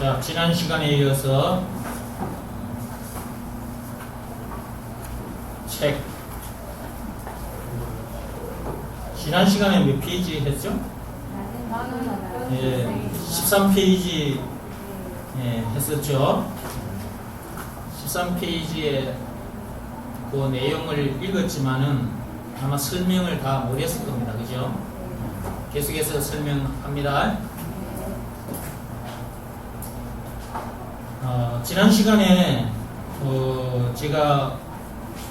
자, 지난 시간에 이어서 책 지난 시간에 몇 페이지 했죠? 예, 13페이지 했었죠. 13페이지에 그 내용을 읽었지만은 아마 설명을 다 못했을 겁니다. 그죠? 계속해서 설명합니다. 지난 시간에 제가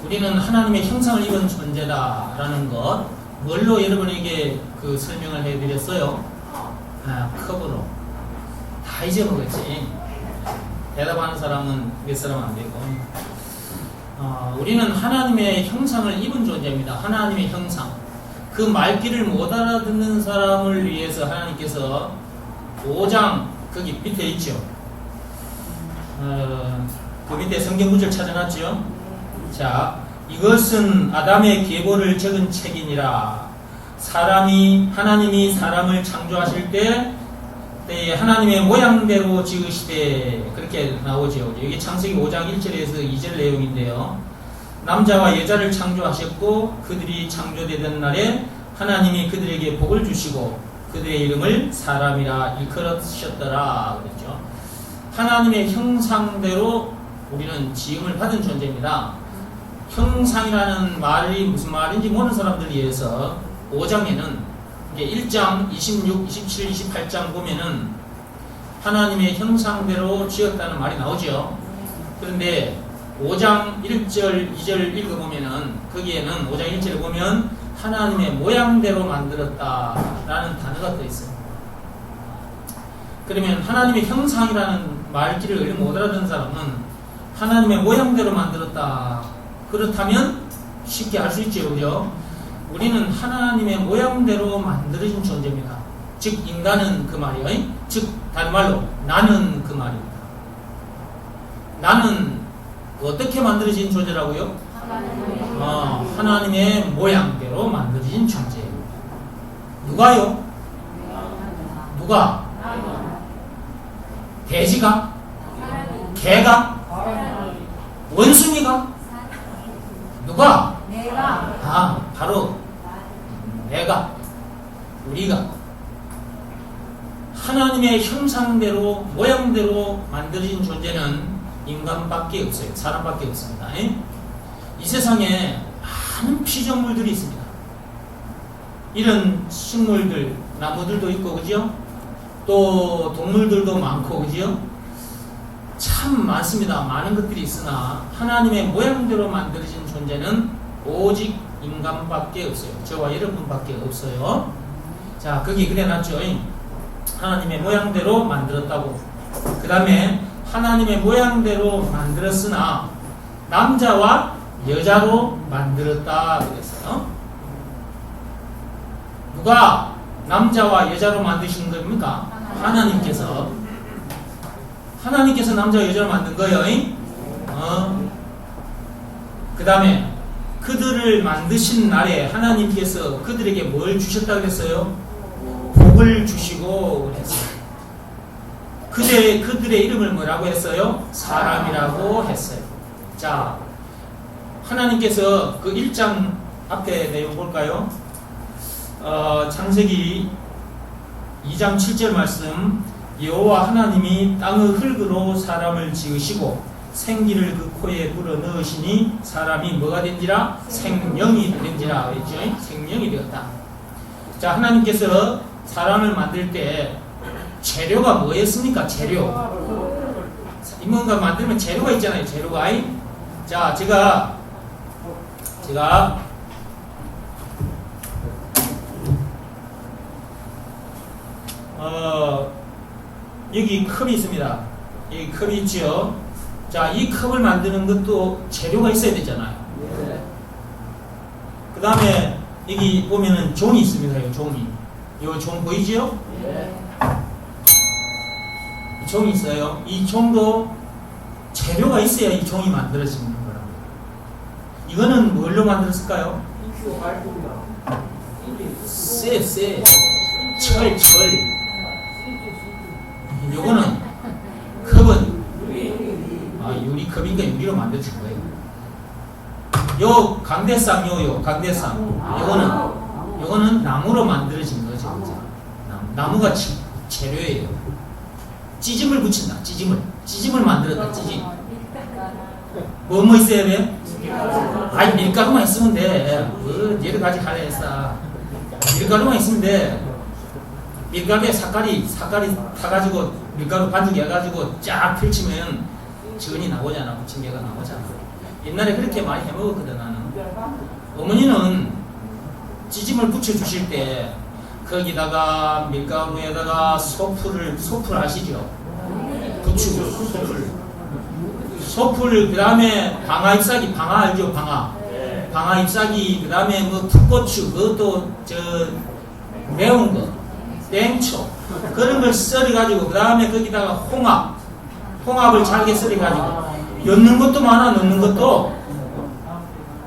우리는 하나님의 형상을 입은 존재다라는 것 뭘로 여러분에게 그 설명을 해드렸어요? 컵으로. 다 잊어먹었지. 대답하는 사람은 몇 사람 안 되고. 우리는 하나님의 형상을 입은 존재입니다. 하나님의 형상. 그 말귀를 못 알아듣는 사람을 위해서 하나님께서 5장 거기 밑에 있죠. 그 밑에 성경 구절 찾아놨죠. 자, 이것은 아담의 계보를 적은 책이니라. 하나님이 사람을 창조하실 때에 하나님의 모양대로 지으시되, 그렇게 나오죠. 여기 창세기 5장 1절에서 2절 내용인데요. 남자와 여자를 창조하셨고 그들이 창조되던 날에 하나님이 그들에게 복을 주시고 그들의 이름을 사람이라 일컬으셨더라 그랬죠. 하나님의 형상대로 우리는 지음을 받은 존재입니다. 형상이라는 말이 무슨 말인지 모르는 사람들을 위해서 5장에는 1장, 26, 27, 28장 보면은 하나님의 형상대로 지었다는 말이 나오죠. 그런데 5장 1절, 2절 읽어보면은 거기에는 5장 1절을 보면 하나님의 모양대로 만들었다라는 단어가 더 있어요. 그러면 하나님의 형상이라는 말귀를 못 알아듣는 사람은 하나님의 모양대로 만들었다. 그렇다면 쉽게 알 수 있죠. 그죠? 우리는 하나님의 모양대로 만들어진 존재입니다. 즉 인간은 그 말이에요. 즉 다른 말로 나는 그 말입니다. 나는 어떻게 만들어진 존재라고요? 하나님의 모양대로 만들어진 존재예요. 누가요? 누가? 돼지가? 개가? 원숭이가? 누가? 내가. 바로 내가, 우리가 하나님의 형상대로 모양대로 만들어진 존재는 인간밖에 없어요. 사람밖에 없습니다. 이 세상에 많은 피조물들이 있습니다. 이런 식물들, 나무들도 있고, 그죠? 또 동물들도 많고, 그죠? 참 많습니다. 많은 것들이 있으나 하나님의 모양대로 만들어진 존재는 오직 인간밖에 없어요. 저와 여러분밖에 없어요. 자, 거기 그래놨죠. 하나님의 모양대로 만들었다고. 그 다음에 하나님의 모양대로 만들었으나 남자와 여자로 만들었다 그랬어요. 누가 남자와 여자로 만드신 겁니까? 하나님께서 남자와 여자로 만든 거예요. 그 다음에 그들을 만드신 날에 하나님께서 그들에게 뭘 주셨다 그랬어요? 복을 주시고 그랬어요. 그들의 이름을 뭐라고 했어요? 사람이라고 했어요. 자, 하나님께서 그 1장 앞에 내용 볼까요? 창세기 2장 7절 말씀. 여호와 하나님이 땅의 흙으로 사람을 지으시고 생기를 그 코에 불어 넣으시니 사람이 뭐가 된지라? 생명이 된지라 했죠. 생명이 되었다. 자, 하나님께서 사람을 만들 때 재료가 뭐였습니까? 재료. 뭔가 만들면 재료가 있잖아요. 재료가. 자, 제가 여기 컵이 있습니다. 여기 컵이 있죠. 자, 이 컵을 만드는 것도 재료가 있어야 되잖아요. 그 다음에 여기 보면은 종이 있습니다. 이 종이. 이 종 보이지요? 이 종이 있어요. 이 종도 재료가 있어야 이 종이 만들어지는 거라고. 이거는 뭘로 만들었을까요? 쇠. 철. 요거는 금인가 유리로 만들어진 거예요. 요 강대상요 강대상 요거는 나무로 만들어진 거죠. 나무가 재료예요. 찌짐을 붙인다. 찌짐을 만들었다. 찌짐. 뭐 있어야 돼요? 아니 밀가루만 있으면 돼. 여러 가지 하려 했어. 밀가루만 있으면 돼. 밀가루에 사카리 타가지고 밀가루 반죽 해가지고 쫙 펼치면 전이 나오잖아. 부침개가 나오잖아. 옛날에 그렇게 많이 해먹었거든 나는. 어머니는 찌짐을 붙여주실 때 거기다가 밀가루에다가 소풀 아시죠? 부추 소풀 그 다음에 방아 잎사귀 방아 알죠? 방아 잎사귀 그 다음에 뭐 풋고추 그것도 매운 거 땡초 그런 걸 썰어가지고 그 다음에 거기다가 홍합을 잘게 썰어가지고 넣는 것도 많아 넣는 것도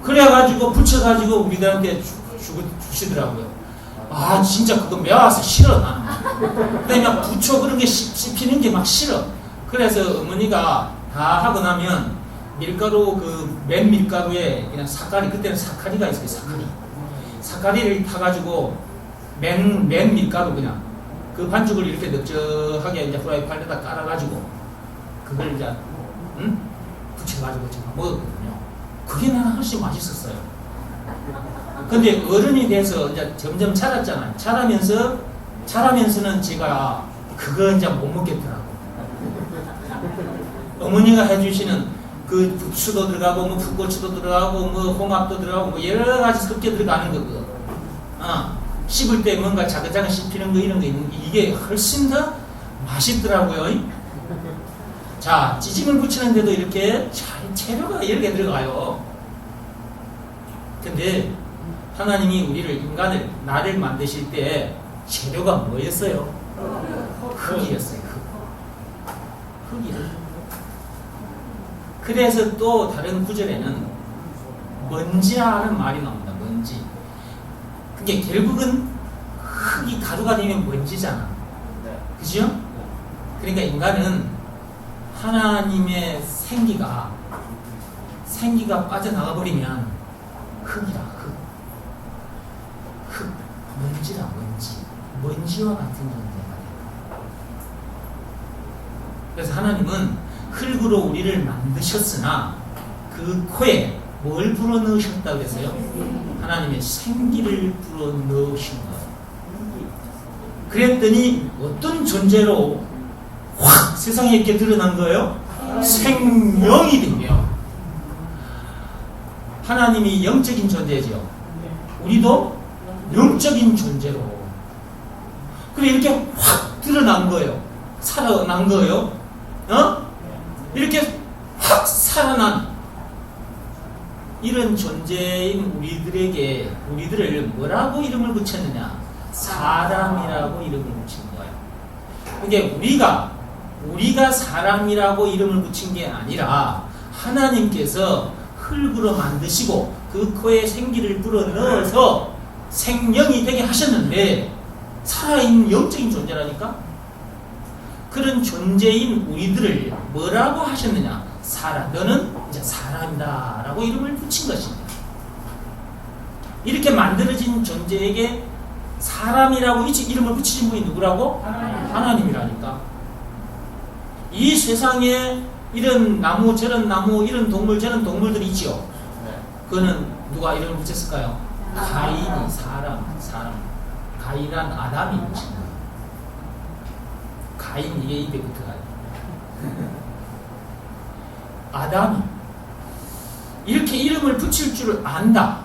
그래가지고 붙여가지고 우리들한테 주시더라고요. 아 진짜 그거 매워서 싫어 나는. 그냥 부초 그런 게 씹히는 게 막 싫어. 그래서 어머니가 다 하고 나면 밀가루 맨 밀가루에 그냥 사카리 그때는 사카리가 있어요. 사카리를 타가지고 맨 밀가루 그냥 그 반죽을 이렇게 넓적하게 이제 프라이팬에다 깔아가지고 그걸 이제 붙여가지고 제가 먹었거든요. 그게 나는 훨씬 맛있었어요. 근데 어른이 돼서 이제 점점 자랐잖아요. 자라면서는 제가 그거 이제 못 먹겠더라고. 어머니가 해주시는 그 부추도 들어가고 뭐 풋고추도 들어가고 뭐 홍합도 들어가고 뭐 여러 가지 섞여 들어가는 거 씹을 때 뭔가 자글자글 씹히는 거 이런 거 있는 게 이게 훨씬 더 맛있더라고요. 자, 찌짐을 붙이는데도 이렇게 재료가 여러 개 들어가요. 근데 하나님이 우리를 나를 만드실 때 재료가 뭐였어요? 흙이었어요. 흙이요. 그래서 또 다른 구절에는 먼지라는 말이 나옵니다. 먼지. 그게 결국은 흙이 가루가 되면 먼지잖아. 그죠? 그러니까 인간은 하나님의 생기가 빠져나가 버리면 흙이라 흙 먼지라 먼지와 같은 존재가 돼요. 그래서 하나님은 흙으로 우리를 만드셨으나 그 코에 뭘 불어넣으셨다고 했어요? 하나님의 생기를 불어넣으신 거예요. 그랬더니 어떤 존재로 확 세상에 이렇게 드러난 거예요? 생명이 된 거예요. 하나님이 영적인 존재죠. 우리도 영적인 존재로. 그래 이렇게 확 드러난 거예요. 살아난 거예요. 이렇게 확 살아난 이런 존재인 우리들을 뭐라고 이름을 붙였느냐? 사람이라고 이름을 붙인 거예요. 그게 우리가 사람이라고 이름을 붙인 게 아니라 하나님께서 흙으로 만드시고 그 코에 생기를 불어넣어서 생명이 되게 하셨는데 살아있는 영적인 존재라니까? 그런 존재인 우리들을 뭐라고 하셨느냐? 너는 이제 사람이다 라고 이름을 붙인 것입니다. 이렇게 만들어진 존재에게 사람이라고 이름을 붙이신 분이 누구라고? 하나님이라니까. 이 세상에 이런 나무 저런 나무 이런 동물 저런 동물들이 있죠. 그거는 누가 이름을 붙였을까요? 가인이 사람 가인한 아담이 붙인 거예요. 가인 이게 입에 붙어가요. 아담이 이렇게 이름을 붙일 줄 안다.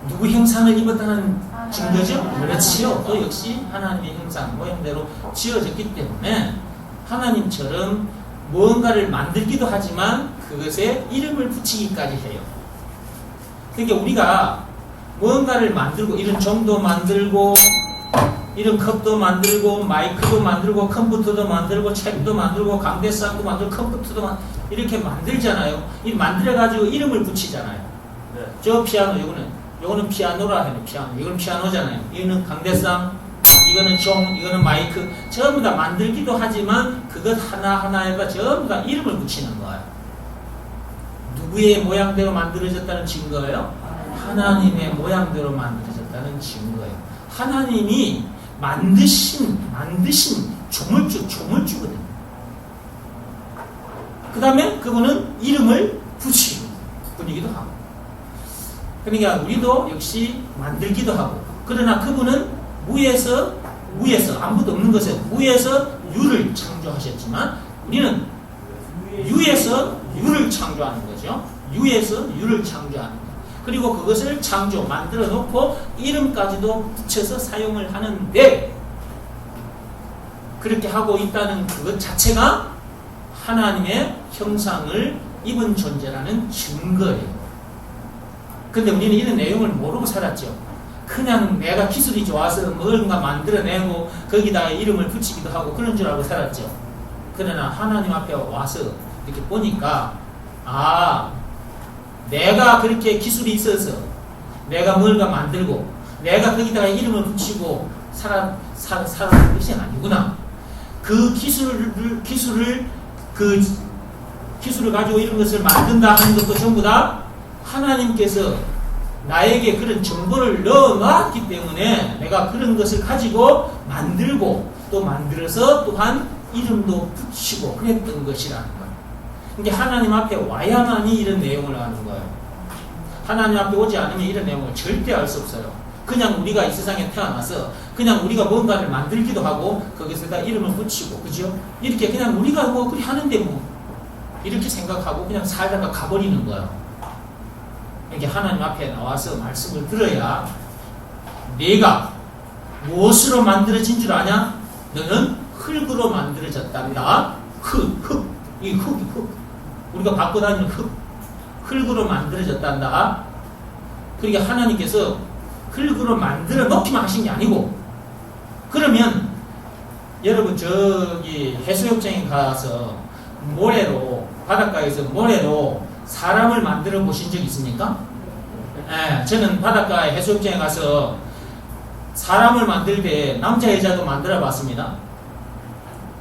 누구 형상을 입었다는 증거죠? 그렇지요. 또 역시 하나님의 형상 모양대로 지어졌기 때문에 하나님처럼 무언가를 만들기도 하지만 그것에 이름을 붙이기까지 해요. 그러니까 우리가 무언가를 만들고 이런 종도 만들고 이런 컵도 만들고 마이크도 만들고 컴퓨터도 만들고 책도 만들고 강대상도 만들고 컴퓨터도 이렇게 만들잖아요. 이 만들어가지고 이름을 붙이잖아요. 네. 저 피아노 요거는 피아노라 해요. 피아노 이건 피아노잖아요. 이거는 강대상 이거는 종 이거는 마이크 전부 다 만들기도 하지만 그것 하나하나에다 전부 다 이름을 붙이는 거예요. 누구의 모양대로 만들어졌다는 증거예요? 하나님의 모양대로 만들어졌다는 증거예요. 하나님이 만드신 조물주거든요. 그 다음에 그분은 이름을 붙이기도 하고. 그러니까 우리도 역시 만들기도 하고. 그러나 그분은 무에서 아무것도 없는 것에 무에서 유를 창조하셨지만 우리는 유에서 유를 창조하는 거죠. 유에서 유를 창조하는 거. 그리고 그것을 만들어 놓고 이름까지도 붙여서 사용을 하는데 그렇게 하고 있다는 그것 자체가 하나님의 형상을 입은 존재라는 증거예요. 근데 우리는 이런 내용을 모르고 살았죠. 그냥 내가 기술이 좋아서 뭔가 만들어내고 거기다가 이름을 붙이기도 하고 그런 줄 알고 살았죠. 그러나 하나님 앞에 와서 이렇게 보니까 내가 그렇게 기술이 있어서 내가 뭔가 만들고 내가 거기다가 이름을 붙이고 살아가는 것이 아니구나. 그 기술을 가지고 이런 것을 만든다 하는 것도 전부 다 하나님께서 나에게 그런 정보를 넣어놨기 때문에 내가 그런 것을 가지고 만들고 또 만들어서 또한 이름도 붙이고 그랬던 것이라는 거예요. 그러니까 하나님 앞에 와야만이 이런 내용을 아는 거예요. 하나님 앞에 오지 않으면 이런 내용을 절대 알 수 없어요. 그냥 우리가 이 세상에 태어나서 그냥 우리가 뭔가를 만들기도 하고 거기서다 이름을 붙이고 그죠? 이렇게 그냥 우리가 뭐 그리 하는데 뭐 이렇게 생각하고 그냥 살다가 가버리는 거예요. 이렇게 하나님 앞에 나와서 말씀을 들어야 네가 무엇으로 만들어진 줄 아냐? 너는 흙으로 만들어졌단다. 이 흙. 우리가 받고 다니는 흙으로 만들어졌단다. 그러니까 하나님께서 흙으로 만들어 놓기만 하신 게 아니고 그러면 여러분 저기 해수욕장에 가서 바닷가에서 모래로 사람을 만들어 보신 적 있습니까? 네, 저는 바닷가에 해수욕장에 가서 사람을 만들 때 남자 여자도 만들어 봤습니다.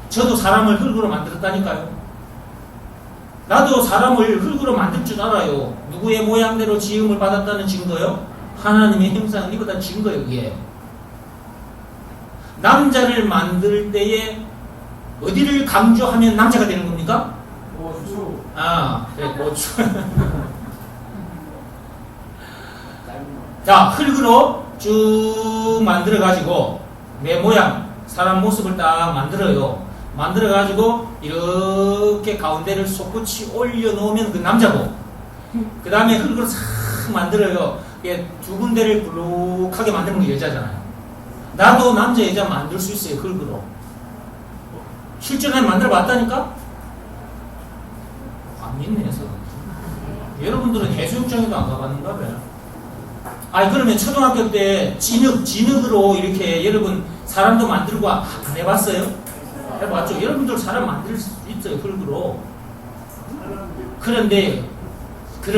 저도 사람을 흙으로 만들었다니까요. 나도 사람을 흙으로 만들 줄 알아요. 누구의 모양대로 지음을 받았다는 증거요? 하나님의 형상을 입었다는 증거예요. 그게 남자를 만들 때에 어디를 강조하면 남자가 되는 겁니까? 고추. 그래, 고추. 자, 흙으로 쭉 만들어가지고 내 모양, 사람 모습을 딱 만들어요. 만들어가지고 이렇게 가운데를 솟구치 올려놓으면 그 남자고 그 다음에 흙으로 싹 만들어요. 두 군데를 불룩하게 만드는 게 여자잖아요. 나도 남자 여자 만들 수 있어요. 흙으로. 실제로 만들어 봤다니까? 안 믿네. 여러분들은 해수욕장에도 안 가봤는가 봐요. 그러면 초등학교 때 진흙으로 이렇게 여러분 사람도 만들고 안 해봤어요? 해봤죠? 여러분들 사람 만들 수 있어요. 흙으로. 그런데 그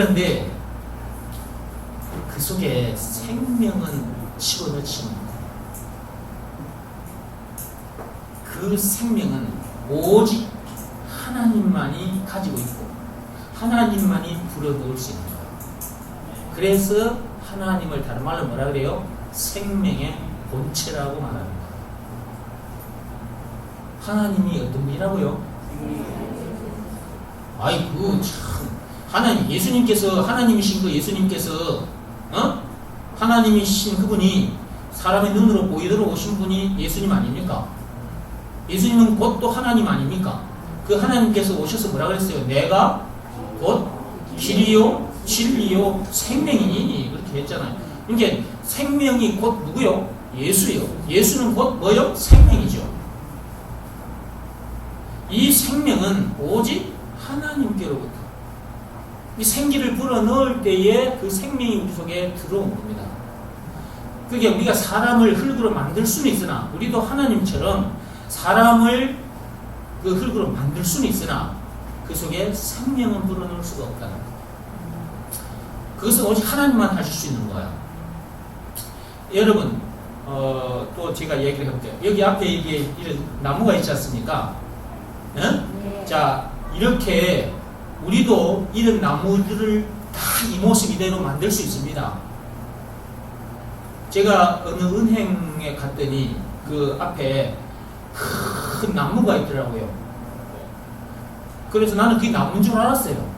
속에 생명은 집어넣지 못해요. 그 생명은 오직 하나님만이 가지고 있고 하나님만이 불어넣을 수 있는 거예요. 그래서 하나님을 다른 말로 뭐라 그래요? 생명의 본체라고 말합니다. 하나님이 어떤 분이라고요? 참 하나님 예수님께서 하나님이신 그 예수님께서 하나님이신 그분이 사람의 눈으로 보이도록 오신 분이 예수님 아닙니까? 예수님은 곧 또 하나님 아닙니까? 그 하나님께서 오셔서 뭐라 그랬어요? 내가 곧 길이요 진리요 생명이니 그렇게 했잖아요. 그러니까 생명이 곧 누구요? 예수요. 예수는 곧 뭐요? 생명이죠. 이 생명은 오직 하나님께로부터 이 생기를 불어넣을 때에 그 생명이 우리 속에 들어온 겁니다. 그게 우리가 사람을 흙으로 만들 수는 있으나 우리도 하나님처럼 사람을 그 흙으로 만들 수는 있으나 그 속에 생명은 불어넣을 수가 없다는 거예요. 그것은 오직 하나님만 하실 수 있는 거예요. 여러분 또 제가 얘기를 해볼게요. 여기 앞에 이게 이런 나무가 있지 않습니까? 네? 자 이렇게 우리도 이런 나무들을 다 이 모습 이대로 만들 수 있습니다. 제가 어느 은행에 갔더니 그 앞에 큰 나무가 있더라고요. 그래서 나는 그게 나무인 줄 알았어요.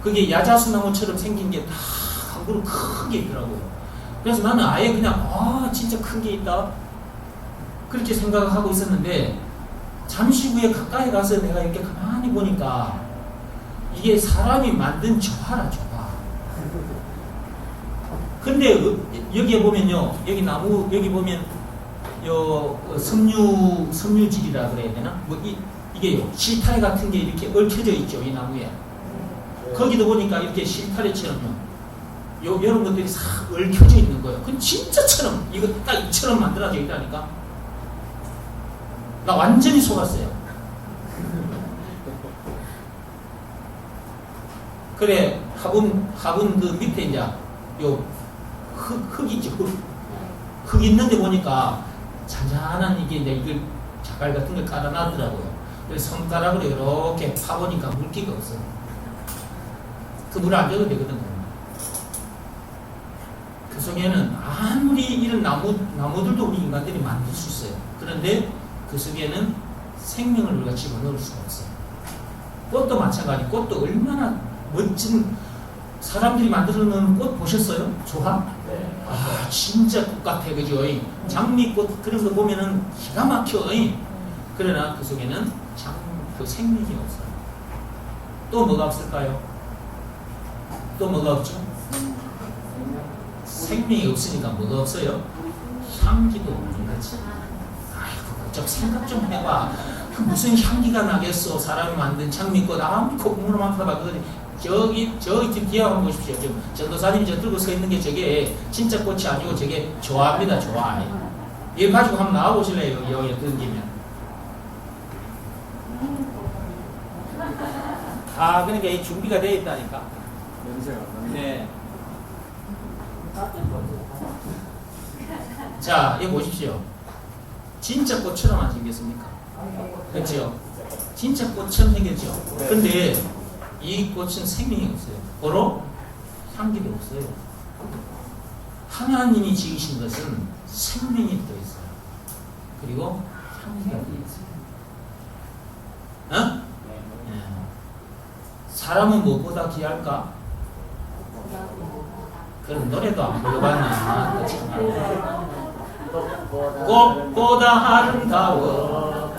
그게 야자수나무처럼 생긴 게 다 한 그루 큰 게 있더라고요. 그래서 나는 아예 그냥 진짜 큰 게 있다 그렇게 생각을 하고 있었는데, 잠시 후에 가까이 가서 내가 이렇게 가만히 보니까 이게 사람이 만든 조화라, 조화. 근데 여기에 보면요, 여기 나무 여기 보면 섬유질이라 그래야 되나? 이게요, 실타래 같은 게 이렇게 얽혀져 있죠, 이 나무에. 거기도 보니까 이렇게 실타래처럼요, 이런 것들이 싹 얽혀져 있는 거예요. 그 진짜처럼, 이거 딱 이처럼 만들어져 있다니까. 나 완전히 속았어요. 그래, 화분 그 밑에 이제 흙 있죠, 흙 있는데 보니까 잔잔한 이게 이제 이걸 자갈 같은 걸 깔아놨더라고요. 그래서 손가락으로 이렇게 파보니까 물기가 없어요. 그 물을 안 줘도 되거든요. 그 속에는 아무리 이런 나무들도 우리 인간들이 만들 수 있어요. 그런데 그 속에는 생명을 우리가 집어넣을 수가 없어요. 꽃도 마찬가지. 꽃도 얼마나 멋진, 사람들이 만들어 놓은 꽃 보셨어요? 조합? 네. 진짜 꽃 같아, 그죠? 장미꽃 그런 거 보면은 기가 막혀. 그러나 그 속에는 그 생명이 없어요. 또 뭐가 없을까요? 또 뭐가 없죠? 생명이 없으니까 뭐가 없어요? 향기도 없는 거지. 아이고, 좀 생각 좀 해봐. 그 무슨 향기가 나겠어? 사람이 만든 장미꽃 아무리 콧구멍으로만 타봐도 저기 뒤에 한번 보십시오. 지금 전도사님이 저 들고 서 있는 게 저게 진짜 꽃이 아니고 저게 조화입니다. 조화. 이거 가지고 한번 나와 보실래요? 여기 던지면. 그러니까 이 준비가 되어 있다니까. 냄새가 안 나네. 네. 자, 이거 보십시오. 진짜 꽃처럼 안 생겼습니까? 그렇죠? 진짜 꽃처럼 생겼죠? 근데 이 꽃은 생명이 없어요. 바로 향기도 없어요. 하나님이 지으신 것은 생명이 들어있어요. 그리고 향기가 들어있어요. 어? 네. 사람은 무엇보다 귀할까? 그런 노래도 안 불러봤나? 꽃보다 아름다워.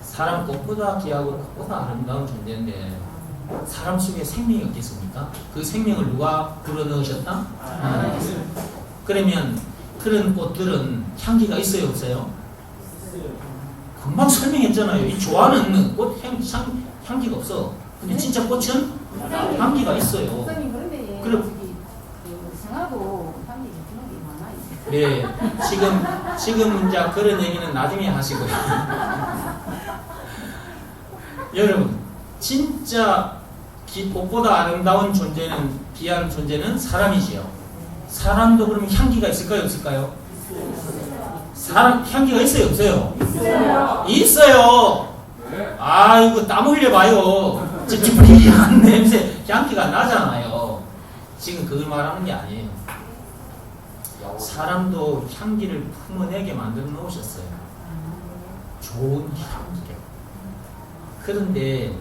사람 꽃보다 귀하고 꽃보다 아름다운 존재인데 사람 속에 생명이 없겠습니까? 그 생명을 누가 불어넣으셨다? 그러면 그런 꽃들은 향기가 있어요, 없어요? 금방 설명했잖아요. 이 좋아하는 꽃 향기가 없어. 근데 진짜 꽃은 향기가 있어요. 선생님, 그런데 그럼 생하고 향기 좋은 게 많아요. 네, 지금 이제 그런 얘기는 나중에 하시고요. 여러분, 진짜 꽃보다 아름다운 존재는, 귀한 존재는 사람이지요. 사람도 그러면 향기가 있을까요, 없을까요? 사람 향기가 있어요, 없어요? 있어요. 있어요. 아이고, 땀 흘려봐요. 찝찝한 냄새, 향기가 나잖아요. 지금 그걸 말하는 게 아니에요. 사람도 향기를 품어내게 만들어 놓으셨어요. 좋은 향기를. 그런데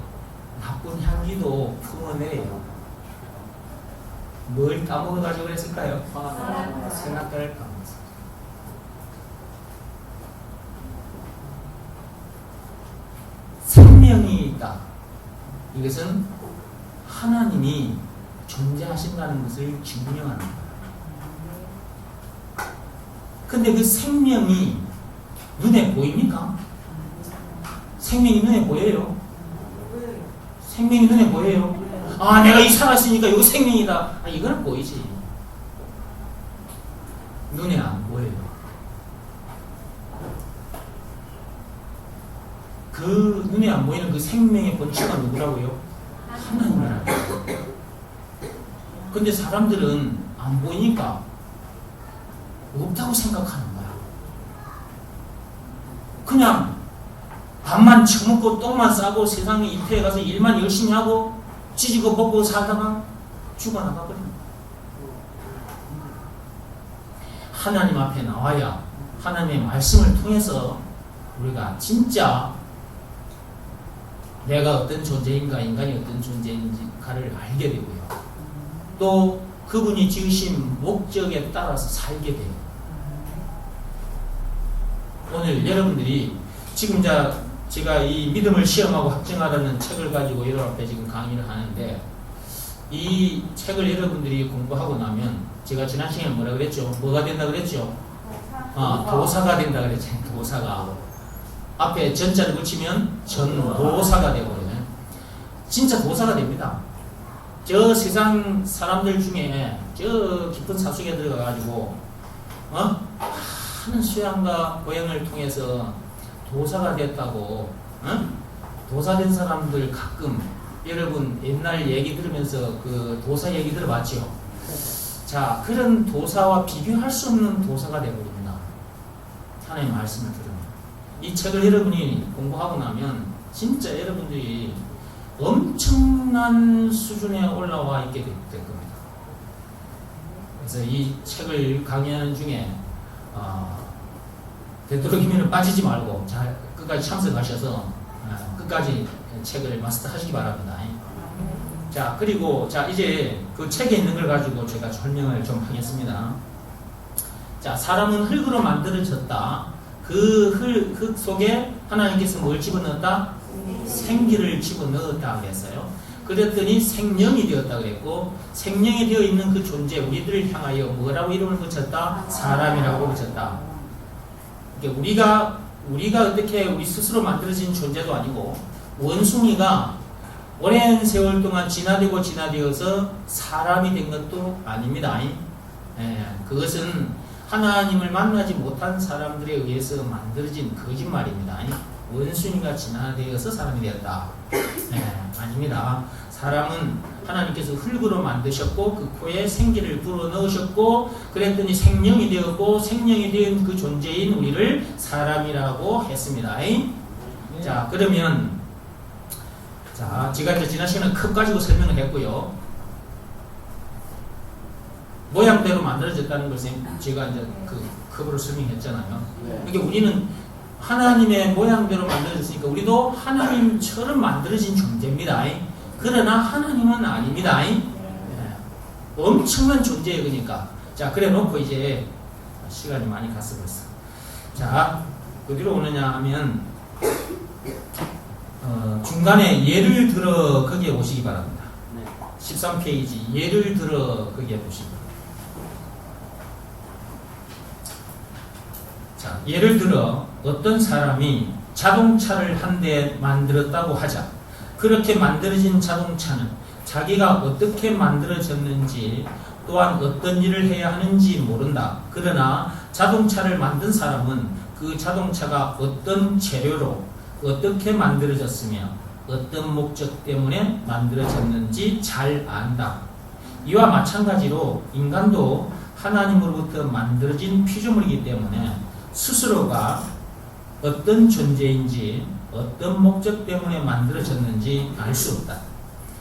나쁜 향기도 품어내요. 뭘 까먹어가지고 그랬을까요? 생각을 까먹었어요. 생명이 있다. 이것은 하나님이 존재하신다는 것을 증명하는 거예요. 근데 그 생명이 눈에 보입니까? 생명이 눈에 보여요? 생명이 눈에 보여요? 내가 이 살았으니까 이거 생명이다. 이거는 보이지. 눈에 안 보여요. 그 눈에 안 보이는 그 생명의 본체가 누구라고요? 하나님이라고요. 근데 사람들은 안 보이니까 없다고 생각하는 거야. 그냥 밥만 처먹고 똥만 싸고 세상에 이태에 가서 일만 열심히 하고 찌지고 먹고 살다가 죽어나가 버립니다. 하나님 앞에 나와야 하나님의 말씀을 통해서 우리가 진짜 내가 어떤 존재인가, 인간이 어떤 존재인가를 알게 되고요. 또 그분이 지으신 목적에 따라서 살게 돼요. 오늘 여러분들이 지금 제가 이 믿음을 시험하고 확증하라는 책을 가지고 여러분 앞에 지금 강의를 하는데, 이 책을 여러분들이 공부하고 나면 제가 지난 시간에 뭐라 그랬죠? 뭐가 된다 그랬죠? 도사가 된다 그랬죠. 도사가. 앞에 전자를 붙이면 전도사가 되거든요. 진짜 도사가 됩니다. 저 세상 사람들 중에 저 깊은 산속에 들어가가지고 하는 수양과 고행을 통해서 도사가 됐다고, 도사된 사람들 가끔 여러분 옛날 얘기 들으면서 그 도사 얘기 들어봤죠? 자, 그런 도사와 비교할 수 없는 도사가 되어버립니다. 하나님의 말씀을 들으면. 이 책을 여러분이 공부하고 나면 진짜 여러분들이 엄청난 수준에 올라와 있게 될 겁니다. 그래서 이 책을 강의하는 중에 되도록이면 빠지지 말고 잘 끝까지 참석하셔서 끝까지 책을 마스터하시기 바랍니다. 자, 그리고 이제 그 책에 있는 걸 가지고 제가 설명을 좀 하겠습니다. 자, 사람은 흙으로 만들어졌다. 그 흙 속에 하나님께서 뭘 집어넣었다? 생기를 집어넣었다 그랬어요. 그랬더니 생명이 되었다 그랬고, 생명이 되어 있는 그 존재, 우리들을 향하여 뭐라고 이름을 붙였다? 사람이라고 붙였다. 그러니까 우리가 어떻게 우리 스스로 만들어진 존재도 아니고, 원숭이가 오랜 세월 동안 진화되어서 사람이 된 것도 아닙니다. 그것은 하나님을 만나지 못한 사람들에 의해서 만들어진 거짓말입니다. 원숭이가 진화되어서 사람이 되었다. 아닙니다. 사람은 하나님께서 흙으로 만드셨고 그 코에 생기를 불어넣으셨고 그랬더니 생명이 되었고 생명이 된 그 존재인 우리를 사람이라고 했습니다. 자, 그러면 제가 이제 지난 시간에 컵 가지고 설명을 했고요. 모양대로 만들어졌다는 것을 제가 이제 그 컵으로 설명했잖아요. 그러니까 우리는 하나님의 모양대로 만들어졌으니까 우리도 하나님처럼 만들어진 존재입니다. 그러나 하나님은 아닙니다. 엄청난 존재예요. 그러니까. 자, 그래 놓고 이제 시간이 많이 갔어 벌써. 자, 어디로 오느냐 하면 중간에 예를 들어 거기에 오시기 바랍니다. 13페이지 예를 들어 거기에 보시기 바랍니다. 자, 예를 들어 어떤 사람이 자동차를 한 대 만들었다고 하자. 그렇게 만들어진 자동차는 자기가 어떻게 만들어졌는지 또한 어떤 일을 해야 하는지 모른다. 그러나 자동차를 만든 사람은 그 자동차가 어떤 재료로 어떻게 만들어졌으며 어떤 목적 때문에 만들어졌는지 잘 안다. 이와 마찬가지로 인간도 하나님으로부터 만들어진 피조물이기 때문에 스스로가 어떤 존재인지 어떤 목적 때문에 만들어졌는지 알 수 없다.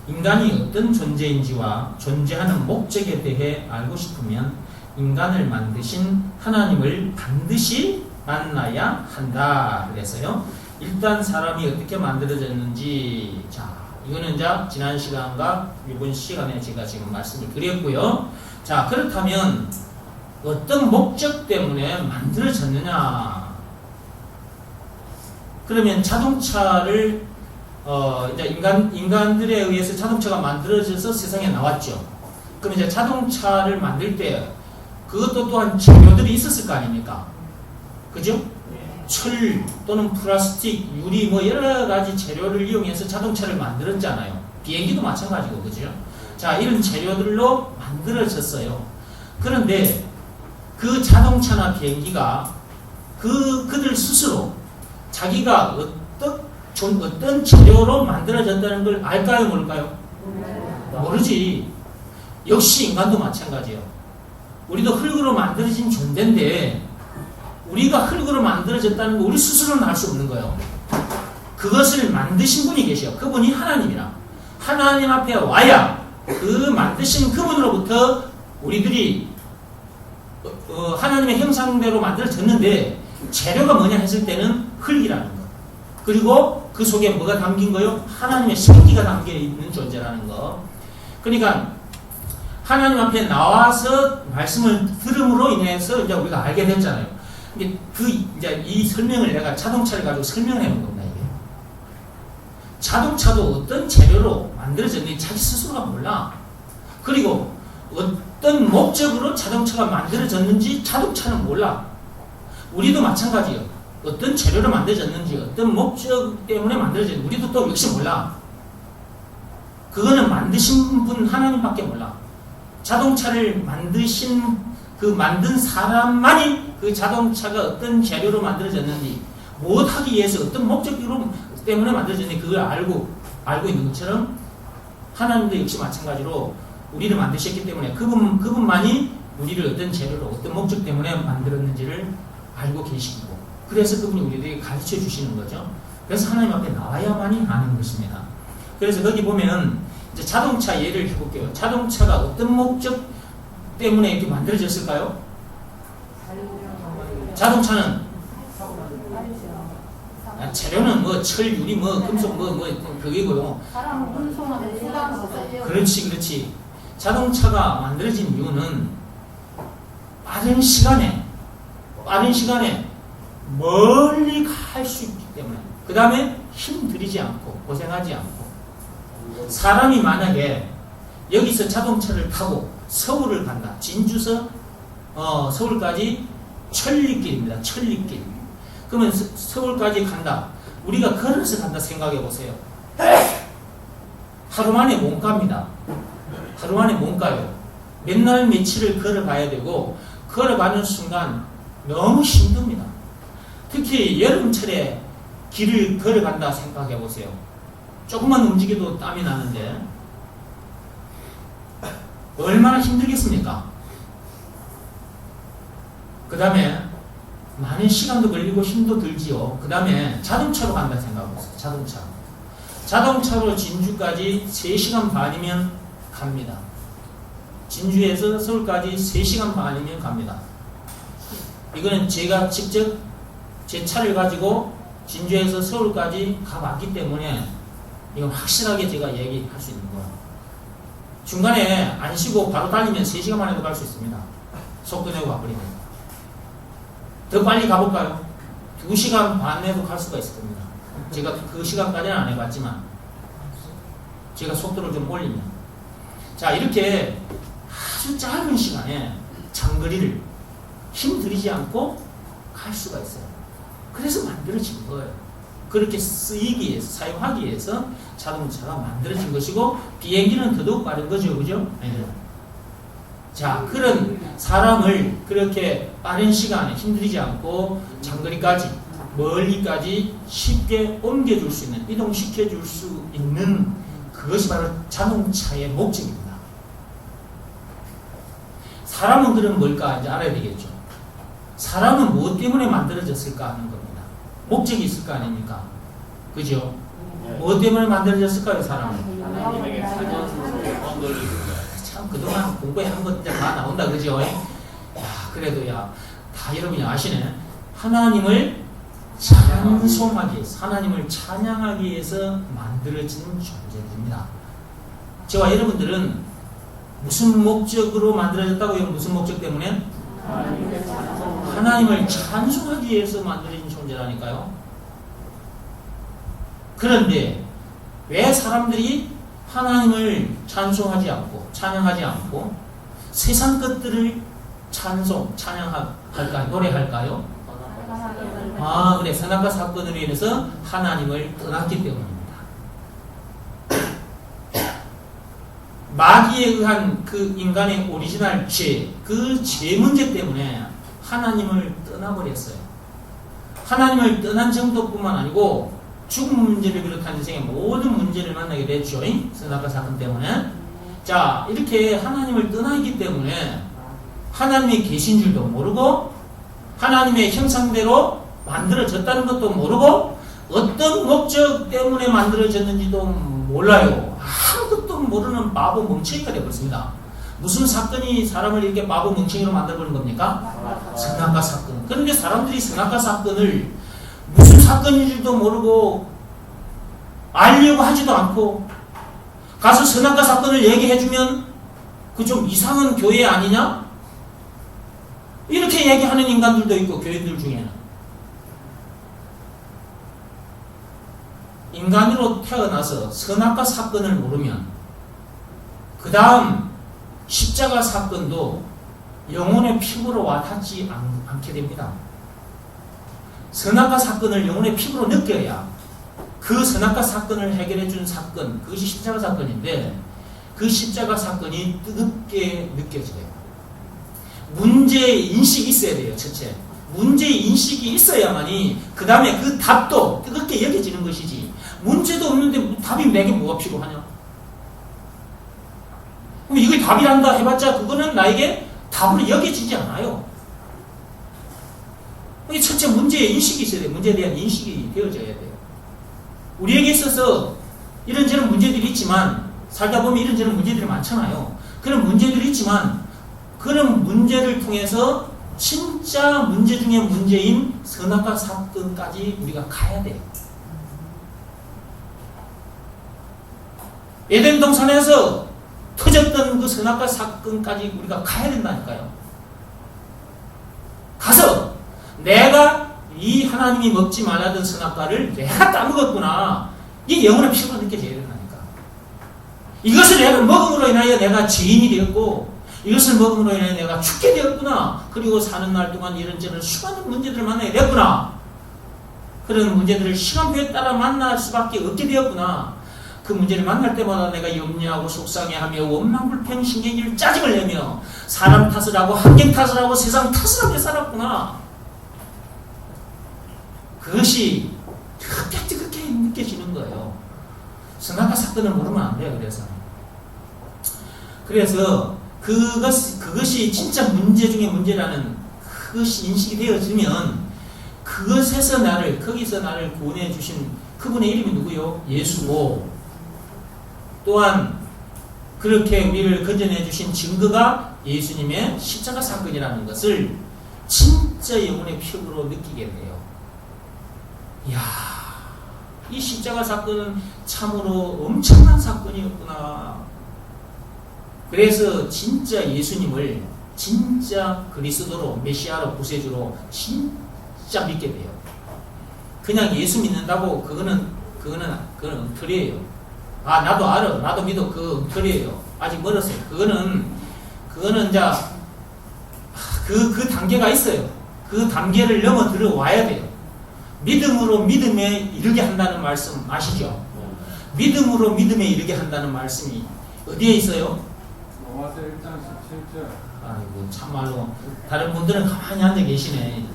인간이 어떤 존재인지와 존재하는 목적에 대해 알고 싶으면 인간을 만드신 하나님을 반드시 만나야 한다. 그래서요. 일단 사람이 어떻게 만들어졌는지, 자, 이거는 지난 시간과 이번 시간에 제가 지금 말씀을 드렸고요. 자, 그렇다면 어떤 목적 때문에 만들어졌느냐? 그러면 자동차를 이제 인간들에 의해서 자동차가 만들어져서 세상에 나왔죠. 그럼 이제 자동차를 만들 때 그것도 또한 재료들이 있었을 거 아닙니까? 그죠? 철 또는 플라스틱, 유리 뭐 여러 가지 재료를 이용해서 자동차를 만들었잖아요. 비행기도 마찬가지고, 그죠? 자, 이런 재료들로 만들어졌어요. 그런데 그 자동차나 비행기가 그들 스스로 자기가 어떤 재료로 만들어졌다는 걸 알까요, 모를까요? 모르지. 역시 인간도 마찬가지예요. 우리도 흙으로 만들어진 존재인데 우리가 흙으로 만들어졌다는 거 우리 스스로는 알 수 없는 거예요. 그것을 만드신 분이 계셔. 그분이 하나님이라. 하나님 앞에 와야 그 만드신 그분으로부터 우리들이 하나님의 형상대로 만들어졌는데 재료가 뭐냐 했을 때는 흙이라는 거. 그리고 그 속에 뭐가 담긴 거요? 하나님의 생기가 담겨 있는 존재라는 거. 그러니까 하나님 앞에 나와서 말씀을 들음으로 인해서 이제 우리가 알게 됐잖아요. 근데 이제 이 설명을 내가 자동차를 가지고 설명해 놓은 겁니다. 이게. 자동차도 어떤 재료로 만들어졌는지 자기 스스로가 몰라. 그리고 어떤 목적으로 자동차가 만들어졌는지 자동차는 몰라. 우리도 마찬가지예요. 어떤 재료로 만들어졌는지 어떤 목적 때문에 만들어졌는지 우리도 또 역시 몰라. 그거는 만드신 분 하나님밖에 몰라. 자동차를 만든 사람만이 그 자동차가 어떤 재료로 만들어졌는지 무엇하기 위해서 어떤 목적으로 때문에 만들어졌는지 그걸 알고 있는 것처럼 하나님도 역시 마찬가지로 우리를 만드셨기 때문에 그분만이 우리를 어떤 재료로 어떤 목적 때문에 만들었는지를 알고 계시고 그래서 그분이 우리에게 가르쳐 주시는 거죠. 그래서 하나님 앞에 나와야만이 아는 것입니다. 그래서 거기 보면 이제 자동차 예를 해볼게요. 자동차가 어떤 목적 때문에 이렇게 만들어졌을까요? 자동차는 재료는 뭐 철, 유리, 뭐 금속, 뭐 그게고요. 사람 운송하는 수단으로 써요. 그렇지. 자동차가 만들어진 이유는 빠른 시간에 멀리 갈 수 있기 때문에. 그 다음에 힘들이지 않고 고생하지 않고. 사람이 만약에 여기서 자동차를 타고 서울을 간다. 진주서 서울까지 천리길입니다. 천리길. 그러면 서울까지 간다. 우리가 걸어서 간다 생각해 보세요. 하루 만에 못 갑니다. 하루 만에 못 가요. 몇 날 며칠을 걸어가야 되고 걸어가는 순간 너무 힘듭니다. 특히 여름철에 길을 걸어간다 생각해 보세요. 조금만 움직여도 땀이 나는데 얼마나 힘들겠습니까? 그 다음에 많은 시간도 걸리고 힘도 들지요. 그 다음에 자동차로 간다 생각해보세요. 자동차로 진주까지 3시간 반이면 갑니다. 진주에서 서울까지 3시간 반이면 갑니다. 이거는 제가 직접 제 차를 가지고 진주에서 서울까지 가봤기 때문에 이건 확실하게 제가 얘기할 수 있는 거예요. 중간에 안 쉬고 바로 달리면 3시간 만에도 갈 수 있습니다. 속도 내고 가버리면. 더 빨리 가볼까요? 2시간 반에도 갈 수가 있을 겁니다. 제가 그 시간까지는 안 해봤지만 제가 속도를 좀 올리면. 자, 이렇게 아주 짧은 시간에 장거리를 힘들이지 않고 갈 수가 있어요. 그래서 만들어진 거예요. 그렇게 쓰이기 위해서, 사용하기 위해서 자동차가 만들어진 것이고 비행기는 더더욱 빠른 거죠. 그죠? 네. 자, 그런 사람을 그렇게 빠른 시간에 힘들이지 않고 장거리까지 멀리까지 쉽게 옮겨줄 수 있는, 이동시켜줄 수 있는 그것이 바로 자동차의 목적입니다. 사람은 그럼 뭘까 이제 알아야 되겠죠. 사람은 무엇 때문에 만들어졌을까 하는 겁니다. 목적이 있을 거 아닙니까? 그죠? 무엇 때문에 만들어졌을까요, 사람은? 하나님에게 찬양으로 돌리는 거야. 참 그동안 공부한 것들 다 나온다, 그죠? 야, 그래도 다 여러분이 아시네. 하나님을 찬송하기 위해서, 하나님을 찬양하기 위해서 만들어진 존재입니다. 저와 여러분들은 무슨 목적으로 만들어졌다고요? 무슨 목적 때문에? 하나님을 찬송하기 위해서 만들어진 존재라니까요. 그런데 왜 사람들이 하나님을 찬송하지 않고 찬양하지 않고 세상 것들을 찬양할까요? 노래할까요? 그래. 선악과 사건으로 인해서 하나님을 떠났기 때문입니다. 마귀에 의한 그 인간의 오리지널 죄, 그 죄 문제 때문에 하나님을 떠나버렸어요. 하나님을 떠난 정도뿐만 아니고 죽음 문제를 비롯한 인생의 모든 문제를 만나게 됐죠. 선악과 사건 때문에. 자, 이렇게 하나님을 떠나기 때문에 하나님이 계신 줄도 모르고 하나님의 형상대로 만들어졌다는 것도 모르고 어떤 목적 때문에 만들어졌는지도 몰라요. 아무것도 모르는 바보 멍청이가 되어버렸습니다. 무슨 사건이 사람을 이렇게 바보 멍청이로 만들어버린 겁니까? 선악과 사건. 그런데 사람들이 선악과 사건을 무슨 사건인지도 모르고 알려고 하지도 않고 가서 선악과 사건을 얘기해주면 그 좀 이상한 교회 아니냐? 이렇게 얘기하는 인간들도 있고 교회들 중에는 인간으로 태어나서 선악과 사건을 모르면 그 다음 십자가 사건도 영혼의 피부로 와닿지 않게 됩니다. 선악과 사건을 영혼의 피부로 느껴야 그 선악과 사건을 해결해 준 사건, 그것이 십자가 사건인데 그 십자가 사건이 뜨겁게 느껴져요. 문제인식이 있어야 돼요. 첫째, 문제인식이 있어야만이 그 다음에 그 답도 뜨겁게 여겨지는 것이지 문제도 없는데 답이 내게 뭐가 필요하냐? 그럼 이게 답이란다 해봤자 그거는 나에게 답으로 여겨지지 않아요. 첫째 문제의 인식이 있어야 돼요. 문제에 대한 인식이 되어져야 돼요. 우리에게 있어서 이런저런 문제들이 있지만 살다 보면 이런저런 문제들이 많잖아요. 그런 문제들이 있지만 그런 문제를 통해서 진짜 문제 중에 문제인 선악과 사건까지 우리가 가야 돼요. 에덴 동산에서 터졌던 그 선악과 사건까지 우리가 가야 된다니까요. 가서 내가 이 하나님이 먹지 말라던 선악과를 내가 따먹었구나. 이게 영혼의 피부로 느껴져야 된다니까. 이것을 내가 먹음으로 인하여 내가 죄인이 되었고 이것을 먹음으로 인하여 내가 죽게 되었구나. 그리고 사는 날 동안 이런저런 수많은 문제들을 만나게 되었구나. 그런 문제들을 시간표에 따라 만날 수밖에 없게 되었구나. 그 문제를 만날 때마다 내가 염려하고 속상해하며 원망불평 신경질 짜증을 내며 사람 탓을 하고 환경 탓을 하고 세상 탓을 하며 살았구나. 그것이 뜨겁게 느껴지는 거예요. 선악과 사건을 모르면 안 돼요. 그래서 그것이 진짜 문제 중에 문제라는 그것이 인식이 되어지면 거기서 나를 구원해 주신 그분의 이름이 누구요? 예수고 또한 그렇게 우리를 건져내 주신 증거가 예수님의 십자가 사건이라는 것을 진짜 영혼의 피부로 느끼게 돼요. 이야, 이 십자가 사건은 참으로 엄청난 사건이었구나. 그래서 진짜 예수님을 진짜 그리스도로 메시아로 구세주로 진짜 믿게 돼요. 그냥 예수 믿는다고 그거는 엉터리예요. 아 나도 알아, 나도 믿어, 그 엉터리예요. 아직 멀었어요. 그거는 이제 그 단계가 있어요. 그 단계를 넘어 들어와야 돼요. 믿음으로 믿음에 이르게 한다는 말씀 아시죠? 믿음으로 믿음에 이르게 한다는 말씀이 어디에 있어요? 로마서 1장 17절. 아이고 참말로 다른 분들은 가만히 앉아 계시네.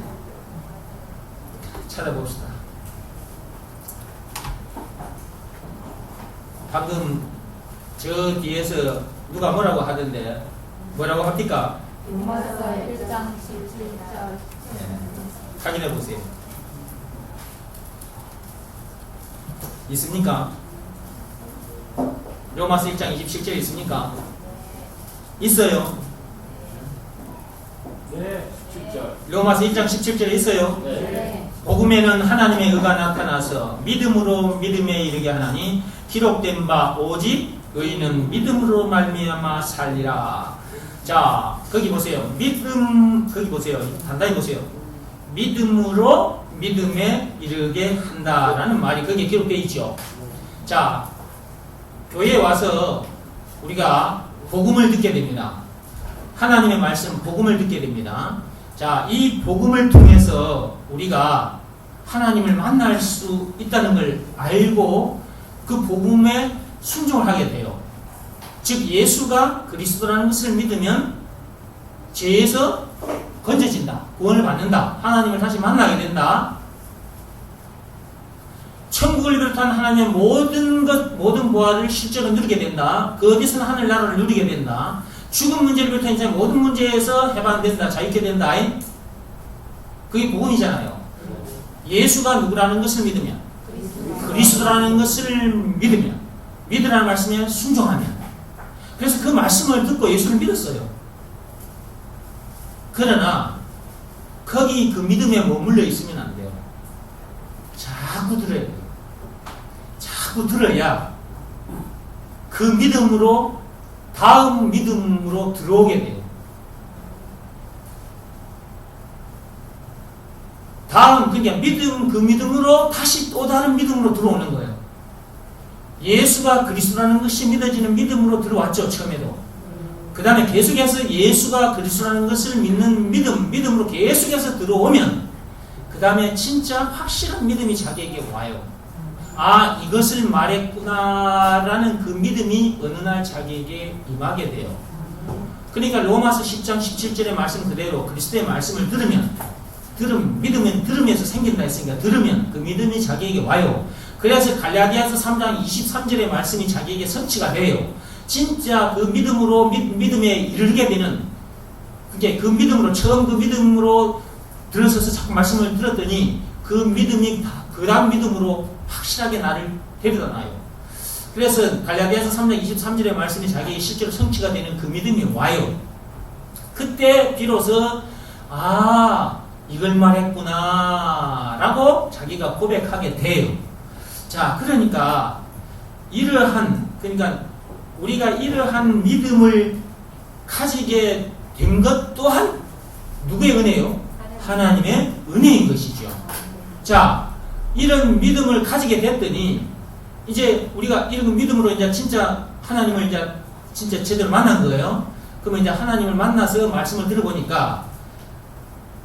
찾아봅시다. 방금 저 뒤에서 누가 뭐라고 하던데 뭐라고 합니까? 로마서 1장 17절. 확인해 보세요. 있습니까? 로마서 1장 27절 있습니까? 있어요. 네, 17절. 로마서 1장 17절에 있어요. 네. 복음에는 하나님의 의가 나타나서 믿음으로 믿음에 이르게 하나니 기록된 바 오직 의인은 믿음으로 말미암아 살리라. 자, 거기 보세요. 거기 보세요. 단단히 보세요. 믿음으로 믿음에 이르게 한다라는 말이 거기에 기록되어 있죠. 자, 교회에 와서 우리가 복음을 듣게 됩니다. 하나님의 말씀 복음을 듣게 됩니다. 자, 이 복음을 통해서 우리가 하나님을 만날 수 있다는 걸 알고 그 복음에 순종을 하게 돼요. 즉 예수가 그리스도라는 것을 믿으면 죄에서 건져진다. 구원을 받는다. 하나님을 다시 만나게 된다. 천국을 비롯한 하나님의 모든 보화를 실제로 누리게 된다. 그 어디서나 하늘나라를 누리게 된다. 죽음 문제를 비롯한 인생의 모든 문제에서 해방된다. 자유케 된다. 그게 복음이잖아요. 예수가 누구라는 것을 믿으면 그리스도라는 것을 믿으라는 말씀에 순종하면. 그래서 그 말씀을 듣고 예수를 믿었어요. 그러나 거기 그 믿음에 머물러 있으면 안 돼요. 자꾸 들어야 돼요. 자꾸 들어야 그 믿음으로 다음 믿음으로 들어오게 돼요. 다음 그러니까 그 믿음으로 다시 또 다른 믿음으로 들어오는 거예요. 예수가 그리스도라는 것이 믿어지는 믿음으로 들어왔죠. 처음에도. 그 다음에 계속해서 예수가 그리스도라는 것을 믿는 믿음으로 계속해서 들어오면 그 다음에 진짜 확실한 믿음이 자기에게 와요. 아, 이것을 말했구나라는 그 믿음이 어느 날 자기에게 임하게 돼요. 그러니까 로마서 10장 17절의 말씀 그대로 그리스도의 말씀을 믿으면 들으면서 생긴다 했으니까 들으면 그 믿음이 자기에게 와요. 그래서 갈라디아서 3장 23절의 말씀이 자기에게 성취가 돼요. 진짜 그 믿음에 이르게 되는 그게 그 믿음으로 처음 그 믿음으로 들어서서 자꾸 말씀을 들었더니 그 믿음이 그 다음 믿음으로 확실하게 나를 데려다 놔요. 그래서 갈라디아서 3장 23절의 말씀이 자기에게 실제로 성취가 되는 그 믿음이 와요. 그때 비로소 아, 이걸 말했구나 라고 자기가 고백하게 돼요. 자, 그러니까 우리가 이러한 믿음을 가지게 된 것 또한 누구의 은혜요? 하나님의 은혜인 것이죠. 자, 이런 믿음을 가지게 됐더니 이제 우리가 이런 믿음으로 이제 진짜 하나님을 이제 진짜 제대로 만난 거예요. 그러면 이제 하나님을 만나서 말씀을 들어보니까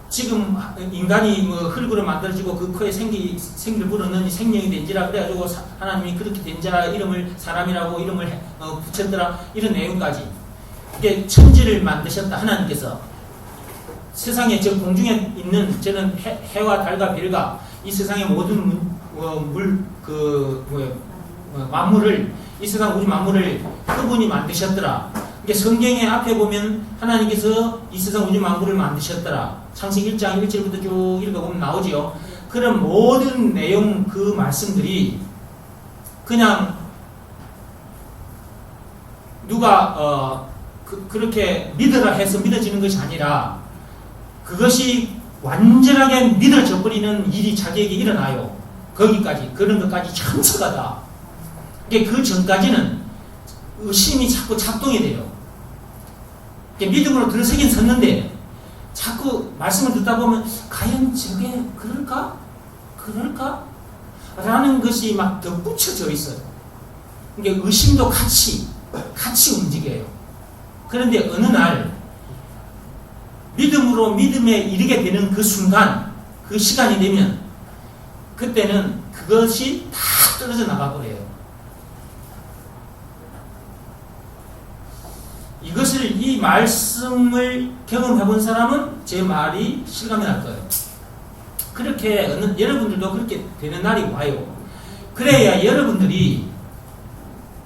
지금 인간이 뭐 흙으로 만들어지고 그 코에 생기를 부르는 생명이 된지라 그래가지고 하나님이 그렇게 된 자 이름을 사람이라고 이름을 붙였더라 이런 내용까지 이게 천지를 만드셨다 하나님께서 세상에 저 공중에 있는 저는 해와 달과 별과 이 세상의 모든 만물을 이 세상 우주 만물을 그분이 만드셨더라. 이게 성경의 앞에 보면 하나님께서 이 세상 우주 만물을 만드셨더라. 창세기 1장 1절부터 쭉 읽어보면 나오지요. 그런 모든 내용 그 말씀들이 그냥 누가 그렇게 믿으라 해서 믿어지는 것이 아니라 그것이 완전하게 믿어져 버리는 일이 자기에게 일어나요. 거기까지 그런 것까지 참석하다. 이게 그 전까지는 의심이 자꾸 작동이 돼요. 믿음으로 들어서긴 섰는데 자꾸 말씀을 듣다 보면 과연 저게 그럴까? 라는 것이 막 덧붙여져 있어요. 그러니까 의심도 같이 움직여요. 그런데 어느 날 믿음에 이르게 되는 그 순간, 그 시간이 되면 그때는 그것이 다 떨어져 나가버려요. 이 말씀을 경험해 본 사람은 제 말이 실감이 날 거예요. 그렇게 여러분들도 그렇게 되는 날이 와요. 그래야 여러분들이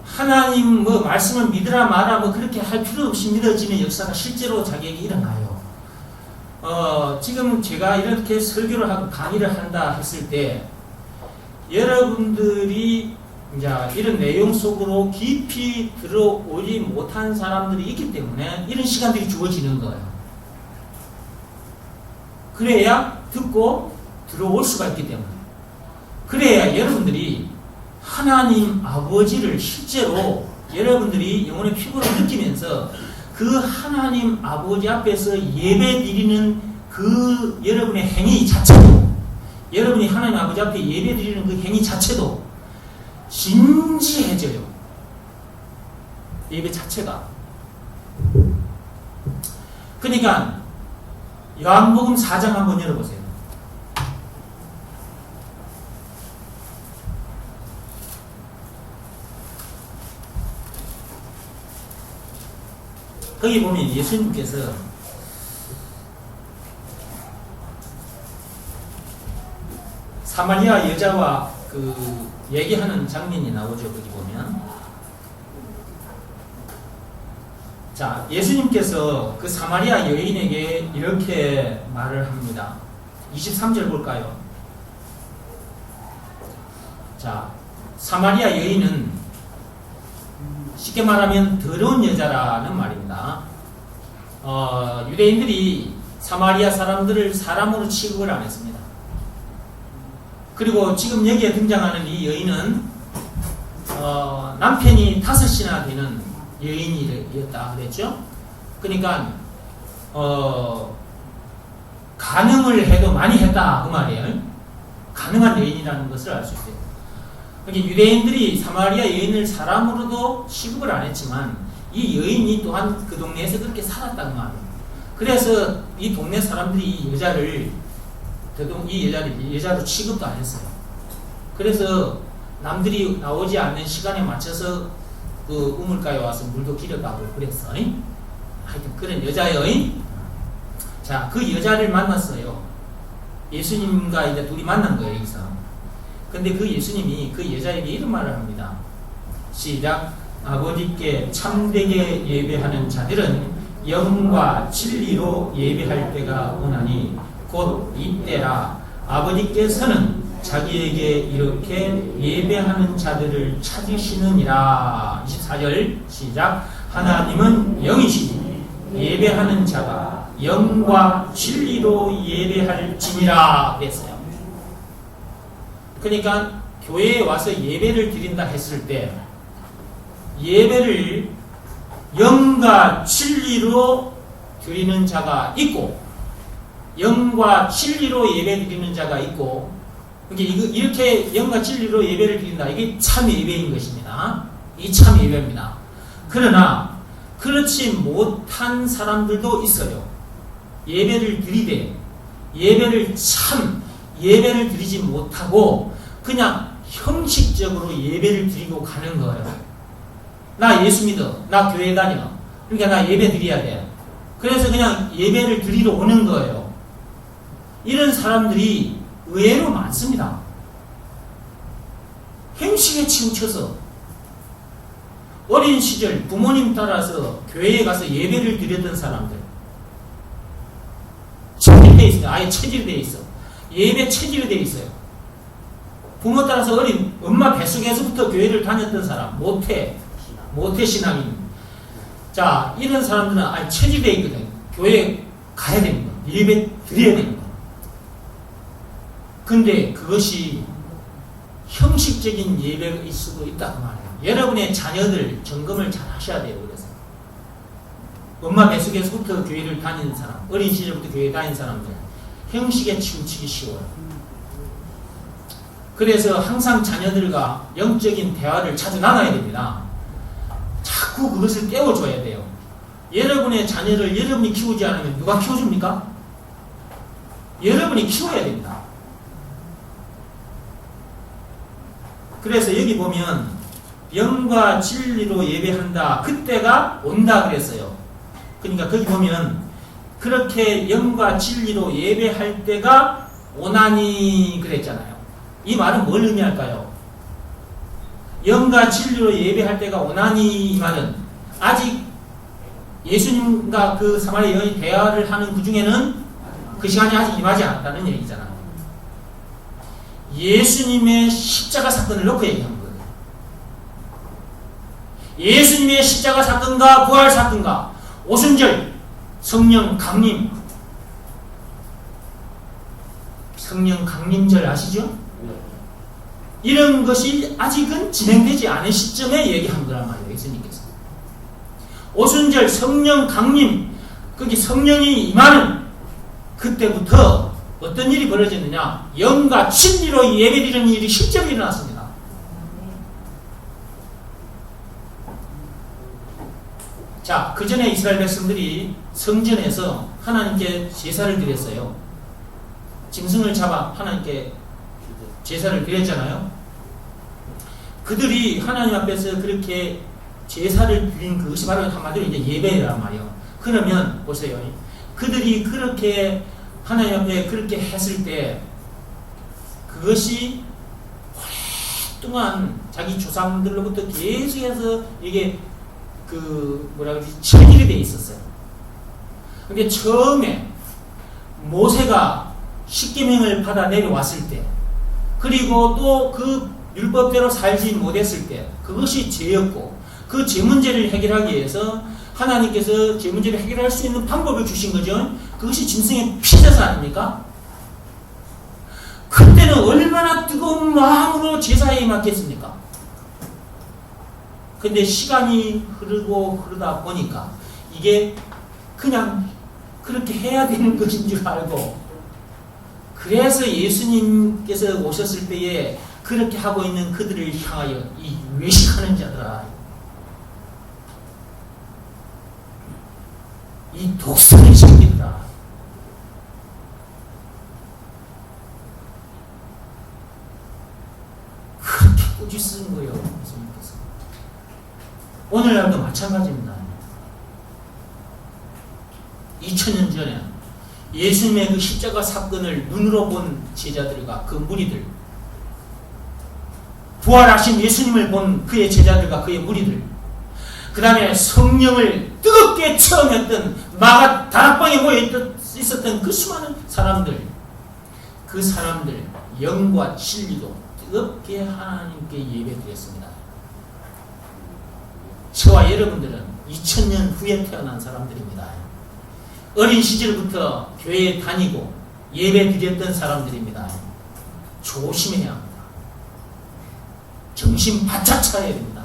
하나님 말씀을 믿으라 마라 그렇게 할 필요 없이 믿어지는 역사가 실제로 자기에게 일어나요. 지금 제가 이렇게 설교를 하고 강의를 한다 했을 때 여러분들이 이제 이런 내용 속으로 깊이 들어오지 못한 사람들이 있기 때문에 이런 시간들이 주어지는 거예요. 그래야 듣고 들어올 수가 있기 때문에. 그래야 여러분들이 하나님 아버지를 실제로 여러분들이 영혼의 피부로 느끼면서 그 하나님 아버지 앞에서 예배 드리는 그 여러분의 행위 자체도, 여러분이 하나님 아버지 앞에 예배 드리는 그 행위 자체도 진지해져요. 예배 자체가. 그러니까 요한복음 4장 한번 열어보세요. 거기 보면 예수님께서 사마리아 여자와 얘기하는 장면이 나오죠. 거기 보면. 자, 예수님께서 그 사마리아 여인에게 이렇게 말을 합니다. 23절 볼까요? 자, 사마리아 여인은 쉽게 말하면 더러운 여자라는 말입니다. 유대인들이 사마리아 사람들을 사람으로 취급을 안 했습니다. 그리고 지금 여기에 등장하는 이 여인은 남편이 5이나 되는 여인이었다 그랬죠. 그러니까 가능을 해도 많이 했다 그 말이에요. 가능한 여인이라는 것을 알 수 있어요. 그러니까 유대인들이 사마리아 여인을 사람으로도 취급을 안 했지만 이 여인이 또한 그 동네에서 그렇게 살았단 말이에요. 그래서 이 동네 사람들이 이 여자를 여자로 취급도 안 했어요. 그래서 남들이 나오지 않는 시간에 맞춰서 그 우물가에 와서 물도 길어가고 그랬어. 하여튼 그런 여자예요. 자, 그 여자를 만났어요. 예수님과 이제 둘이 만난 거예요, 여기서. 근데 그 예수님이 그 여자에게 이런 말을 합니다. 시작. 아버지께 참되게 예배하는 자들은 영과 진리로 예배할 때가 오나니 곧 이때라. 아버지께서는 자기에게 이렇게 예배하는 자들을 찾으시느니라. 24절 시작. 하나님은 영이시니 예배하는 자가 영과 진리로 예배할지니라 그랬어요. 그러니까 교회에 와서 예배를 드린다 했을 때 예배를 영과 진리로 드리는 자가 있고 영과 진리로 예배 드리는 자가 있고 이렇게 영과 진리로 예배를 드린다. 이게 참 예배인 것입니다. 이 참 예배입니다. 그러나 그렇지 못한 사람들도 있어요. 예배를 드리되 예배를 드리지 못하고 그냥 형식적으로 예배를 드리고 가는 거예요. 나 예수 믿어. 나 교회 다녀. 그러니까 나 예배 드려야 돼. 그래서 그냥 예배를 드리러 오는 거예요. 이런 사람들이 의외로 많습니다. 형식에 치우쳐서 어린 시절 부모님 따라서 교회에 가서 예배를 드렸던 사람들 체질되어 있어요. 아예 체질되어 있어. 예배 체질이 되어 있어요. 부모 따라서 어린 엄마 뱃속에서부터 교회를 다녔던 사람 모태 신앙인. 자, 이런 사람들은 아예 체질되어 있거든. 교회에 가야 되는 거. 예배 드려야 되는 거. 근데 그것이 형식적인 예배일 수도 있다 그 말이에요. 여러분의 자녀들 점검을 잘 하셔야 돼요. 그래서 엄마 뱃속에서부터 교회를 다니는 사람, 어린 시절부터 교회 다니는 사람들 형식에 치우치기 쉬워요. 그래서 항상 자녀들과 영적인 대화를 자주 나눠야 됩니다. 자꾸 그것을 떼어줘야 돼요. 여러분의 자녀를 여러분이 키우지 않으면 누가 키워줍니까? 여러분이 키워야 됩니다. 그래서 여기 보면 영과 진리로 예배한다. 그때가 온다 그랬어요. 그러니까 거기 보면 그렇게 영과 진리로 예배할 때가 오나니 그랬잖아요. 이 말은 뭘 의미할까요? 영과 진리로 예배할 때가 오나니 이 말은 아직 예수님과 그 사마리아 여인이 대화를 하는 그 중에는 그 시간이 아직 임하지 않았다는 얘기잖아요. 예수님의 십자가 사건을 놓고 얘기한 거예요. 예수님의 십자가 사건과 부활 사건과 오순절, 성령 강림, 성령 강림절 아시죠? 이런 것이 아직은 진행되지 않은 시점에 얘기한 거란 말이에요. 예수님께서. 오순절 성령 강림, 거기 성령이 임하는 그때부터 어떤 일이 벌어졌느냐? 영과 진리로 예배드리는 일이 실제로 일어났습니다. 자, 그 전에 이스라엘 백성들이 성전에서 하나님께 제사를 드렸어요. 짐승을 잡아 하나님께 제사를 드렸잖아요. 그들이 하나님 앞에서 그렇게 제사를 드린 그것이 바로 한마디로 이제 예배란 말이에요. 그러면 보세요. 그들이 그렇게 하나님 앞에 그렇게 했을 때 그것이 오랫동안 자기 조상들로부터 계속해서 이게 그 뭐라 그러지 체질이 돼 있었어요. 근데 처음에 모세가 십계명을 받아 내려왔을 때 그리고 또 그 율법대로 살지 못했을 때 그것이 죄였고 그 죄 문제를 해결하기 위해서 하나님께서 죄 문제를 해결할 수 있는 방법을 주신 거죠. 그것이 짐승의 피제사 아닙니까? 그때는 얼마나 뜨거운 마음으로 제사에 임했겠습니까? 근데 시간이 흐르고 흐르다 보니까 이게 그냥 그렇게 해야 되는 것인 줄 알고 그래서 예수님께서 오셨을 때에 그렇게 하고 있는 그들을 향하여 이 외식하는 자들아, 이 독성의 새끼들아, 그렇게 꾸짖은 거예요. 예수님께서. 오늘날도 마찬가지입니다. 2000년 전에 예수님의 그 십자가 사건을 눈으로 본 제자들과 그 무리들, 부활하신 예수님을 본 그의 제자들과 그의 무리들, 그 다음에 성령을 뜨겁게 체험했던 마가 다락방에 모여 있었던 그 수많은 사람들, 그 사람들 영과 진리로 뜨겁게 하나님께 예배드렸습니다. 저와 여러분들은 2000년 후에 태어난 사람들입니다. 어린 시절부터 교회에 다니고 예배 드렸던 사람들입니다. 조심해야 합니다. 정신 바짝 차려야 됩니다.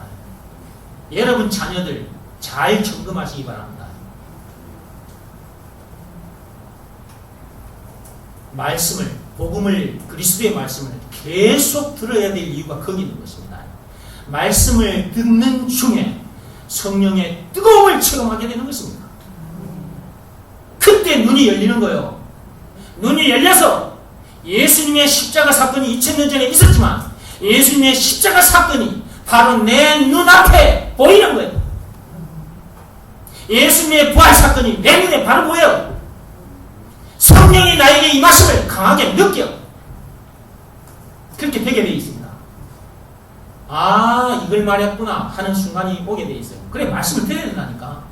여러분 자녀들 잘 점검하시기 바랍니다. 말씀을, 복음을, 그리스도의 말씀을 계속 들어야 될 이유가 거기 있는 것입니다. 말씀을 듣는 중에 성령의 뜨거움을 체험하게 되는 것입니다. 그때 눈이 열리는 거예요. 눈이 열려서 예수님의 십자가 사건이 2000년 전에 있었지만 예수님의 십자가 사건이 바로 내 눈앞에 보이는 거예요. 예수님의 부활 사건이 내 눈에 바로 보여요. 성령이 나에게 임하심을 강하게 느껴. 그렇게 되게 되어 있습니다. 아, 이걸 말했구나 하는 순간이 오게 되어 있어요. 그래, 말씀을 드려야 된다니까.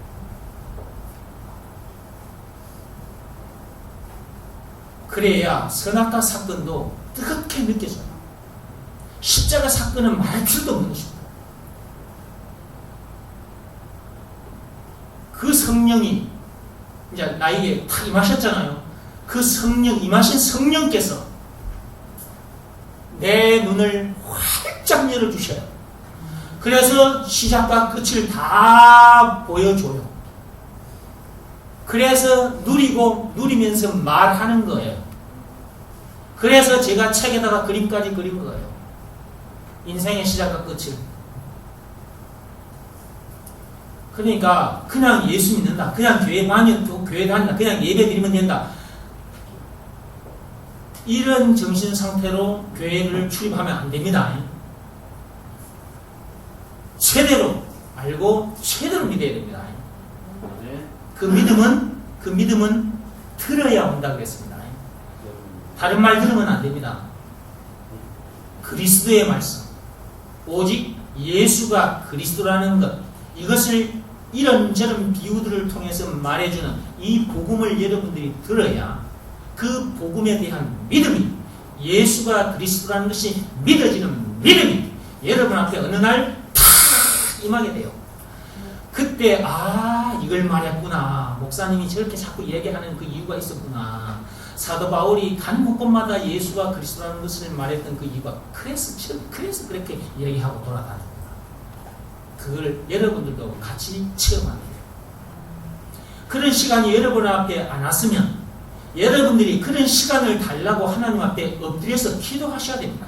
그래야 선악과 사건도 뜨겁게 느껴져요. 십자가 사건은 말할 필요도 없는 것입니다. 그 성령이 이제 나에게 탁 임하셨잖아요. 그 성령, 임하신 성령께서 내 눈을 활짝 열어주셔요. 그래서 시작과 끝을 다 보여줘요. 그래서 누리면서 말하는 거예요. 그래서 제가 책에다가 그림까지 그린 거예요. 인생의 시작과 끝을. 그러니까 그냥 예수 믿는다, 그냥 교회 다닌다, 그냥 예배 드리면 된다, 이런 정신 상태로 교회를 출입하면 안 됩니다. 최대로 알고 최대로 믿어야 됩니다. 그 믿음은 들어야 온다 그랬습니다. 다른 말 들으면 안 됩니다. 그리스도의 말씀, 오직 예수가 그리스도라는 것, 이것을 이런저런 비유들을 통해서 말해주는 이 복음을 여러분들이 들어야 그 복음에 대한 믿음이, 예수가 그리스도라는 것이 믿어지는 믿음이 여러분 앞에 어느 날 탁 임하게 돼요. 그때 아, 이걸 말했구나, 목사님이 저렇게 자꾸 얘기하는 그 이유가 있었구나, 사도 바울이 간 곳곳마다 예수가 그리스도라는 것을 말했던 그 이유가 그래서 그렇게 얘기하고 돌아다닙니다. 그걸 여러분들도 같이 체험하는 거예요. 그런 시간이 여러분 앞에 안 왔으면 여러분들이 그런 시간을 달라고 하나님 앞에 엎드려서 기도하셔야 됩니다.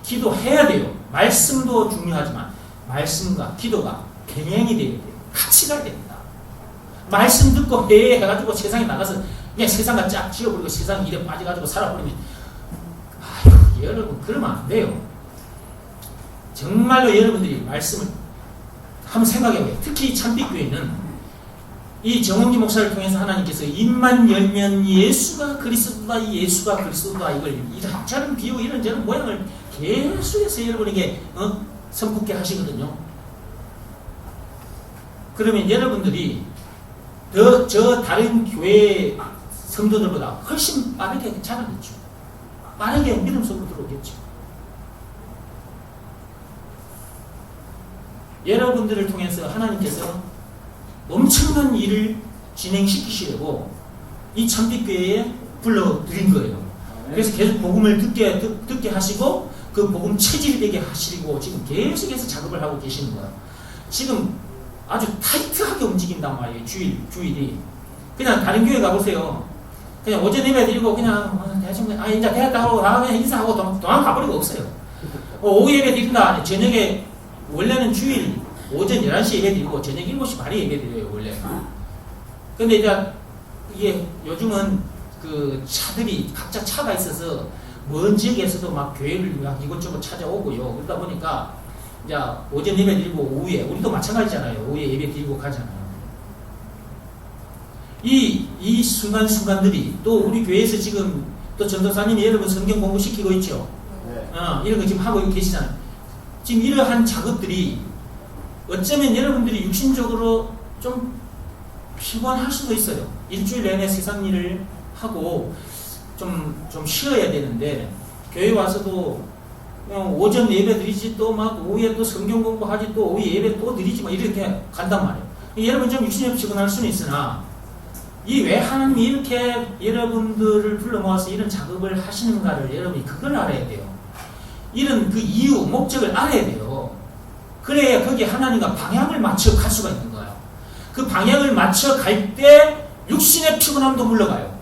기도해야 돼요. 말씀도 중요하지만 말씀과 기도가 병행이 돼야 돼요. 같이 가야 됩니다. 말씀 듣고 해가지고 세상에 나가서 그냥 세상과 쫙 지어버리고 세상 일에 빠져가지고 살아버리면, 아유, 여러분 그러면 안 돼요. 정말로 여러분들이 말씀을 한번 생각해봐요. 특히 참빛교회는 이 정원기 목사를 통해서 하나님께서 입만 열면 예수가 그리스도다, 예수가 그리스도다, 이걸 이런저런 비유, 이런저런 모양을 계속해서 여러분에게 선붙게 하시거든요. 그러면 여러분들이 저 다른 교회 성도들보다 훨씬 빠르게 자라겠죠. 빠르게 믿음 속으로 들어오겠죠. 여러분들을 통해서 하나님께서 엄청난 일을 진행시키시려고 이 참빛교회에 불러드린 거예요. 그래서 계속 복음을 듣게 하시고 그 복음 체질이 되게 하시고 지금 계속해서 작업을 하고 계시는 거예요. 지금 아주 타이트하게 움직인단 말이에요. 주일이. 그냥 다른 교회 가보세요. 그냥 오전 예배 드리고 그냥 대충 이제 됐다 하고 그냥 인사하고 도망가버리고 없어요. 오후 예배 드린다. 저녁에 원래는 주일 오전 11시에 예배 드리고 저녁 7시 반에 예배 드려요 원래. 근데 이제 이게 요즘은 그 차들이 각자 차가 있어서 먼 지역에서도 막 교회를 막 이곳저곳 찾아오고요. 그러다 보니까 이제 오전 예배 드리고 오후에 우리도 마찬가지잖아요. 오후에 예배 드리고 가잖아요. 이 순간순간들이 또 우리 교회에서 지금 또 전도사님이 여러분 성경 공부시키고 있죠. 이런 거 지금 하고 계시잖아요. 지금 이러한 작업들이 어쩌면 여러분들이 육신적으로 좀 피곤할 수도 있어요. 일주일 내내 세상 일을 하고 좀 쉬어야 되는데 교회 와서도 그냥 오전 예배 드리지 또 막 오후에 또 성경 공부하지 또 오후에 예배 또 드리지 막 이렇게 간단 말이에요. 여러분 좀 육신적으로 피곤할 수는 있으나 이 왜 하나님이 이렇게 여러분들을 불러 모아서 이런 작업을 하시는가를 여러분이 그걸 알아야 돼요. 이런 그 이유, 목적을 알아야 돼요. 그래야 거기에 하나님과 방향을 맞춰 갈 수가 있는 거예요. 그 방향을 맞춰 갈 때 육신의 피곤함도 물러가요.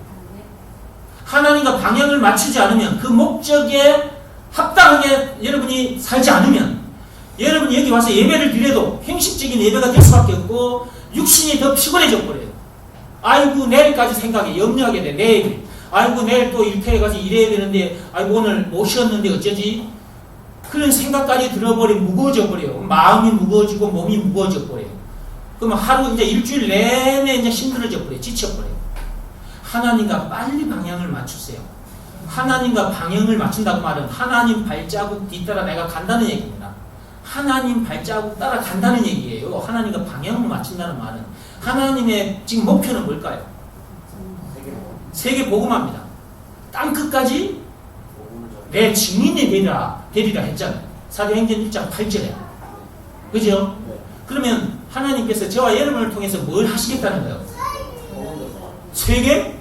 하나님과 방향을 맞추지 않으면 그 목적에 합당하게 여러분이 살지 않으면 여러분이 여기 와서 예배를 드려도 형식적인 예배가 될 수밖에 없고 육신이 더 피곤해져 버려요. 아이고 내일까지 생각해 염려하게 돼. 내일 아이고 내일 또 일터에가서 일해야 되는데 아이고 오늘 못 쉬었는데 어쩌지? 그런 생각까지 들어버리면 무거워져 버려요. 마음이 무거워지고 몸이 무거워져 버려요. 그러면 하루 이제 일주일 내내 이제 힘들어져 버려요. 지쳐 버려요. 하나님과 빨리 방향을 맞추세요. 하나님과 방향을 맞춘다고 말은 하나님 발자국 뒤따라 내가 간다는 얘기입니다. 하나님 발자국 따라 간다는 얘기예요. 하나님과 방향을 맞춘다는 말은 하나님의 지금 목표는 뭘까요? 세계 복음화입니다. 땅 끝까지 내 증인이 되리라 했잖아요. 사도행전 1장 8절에. 그죠? 그러면 하나님께서 저와 여러분을 통해서 뭘 하시겠다는 거예요? 세계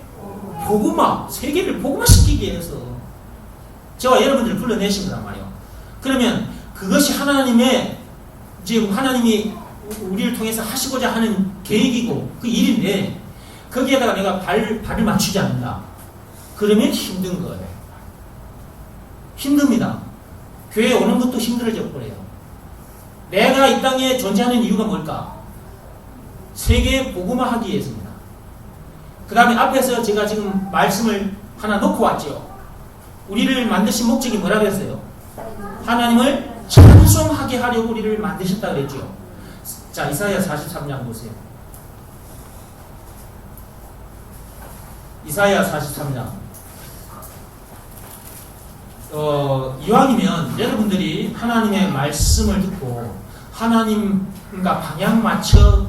복음화, 세계를 복음화시키기 위해서 저와 여러분들을 불러내신 거란 말이에요. 그러면 그것이 하나님의 지금 하나님이 우리를 통해서 하시고자 하는 계획이고 그 일인데 거기에다가 내가 발을 맞추지 않는다. 그러면 힘든 거예요. 힘듭니다. 교회에 오는 것도 힘들어져 버려요. 내가 이 땅에 존재하는 이유가 뭘까? 세계 복음화하기 위해서입니다. 그 다음에 앞에서 제가 지금 말씀을 하나 놓고 왔죠. 우리를 만드신 목적이 뭐라 그랬어요? 하나님을 찬송하게 하려고 우리를 만드셨다 그랬죠. 자, 이사야 43장 보세요. 이사야 43장. 이왕이면 여러분들이 하나님의 말씀을 듣고 하나님과 방향 맞춰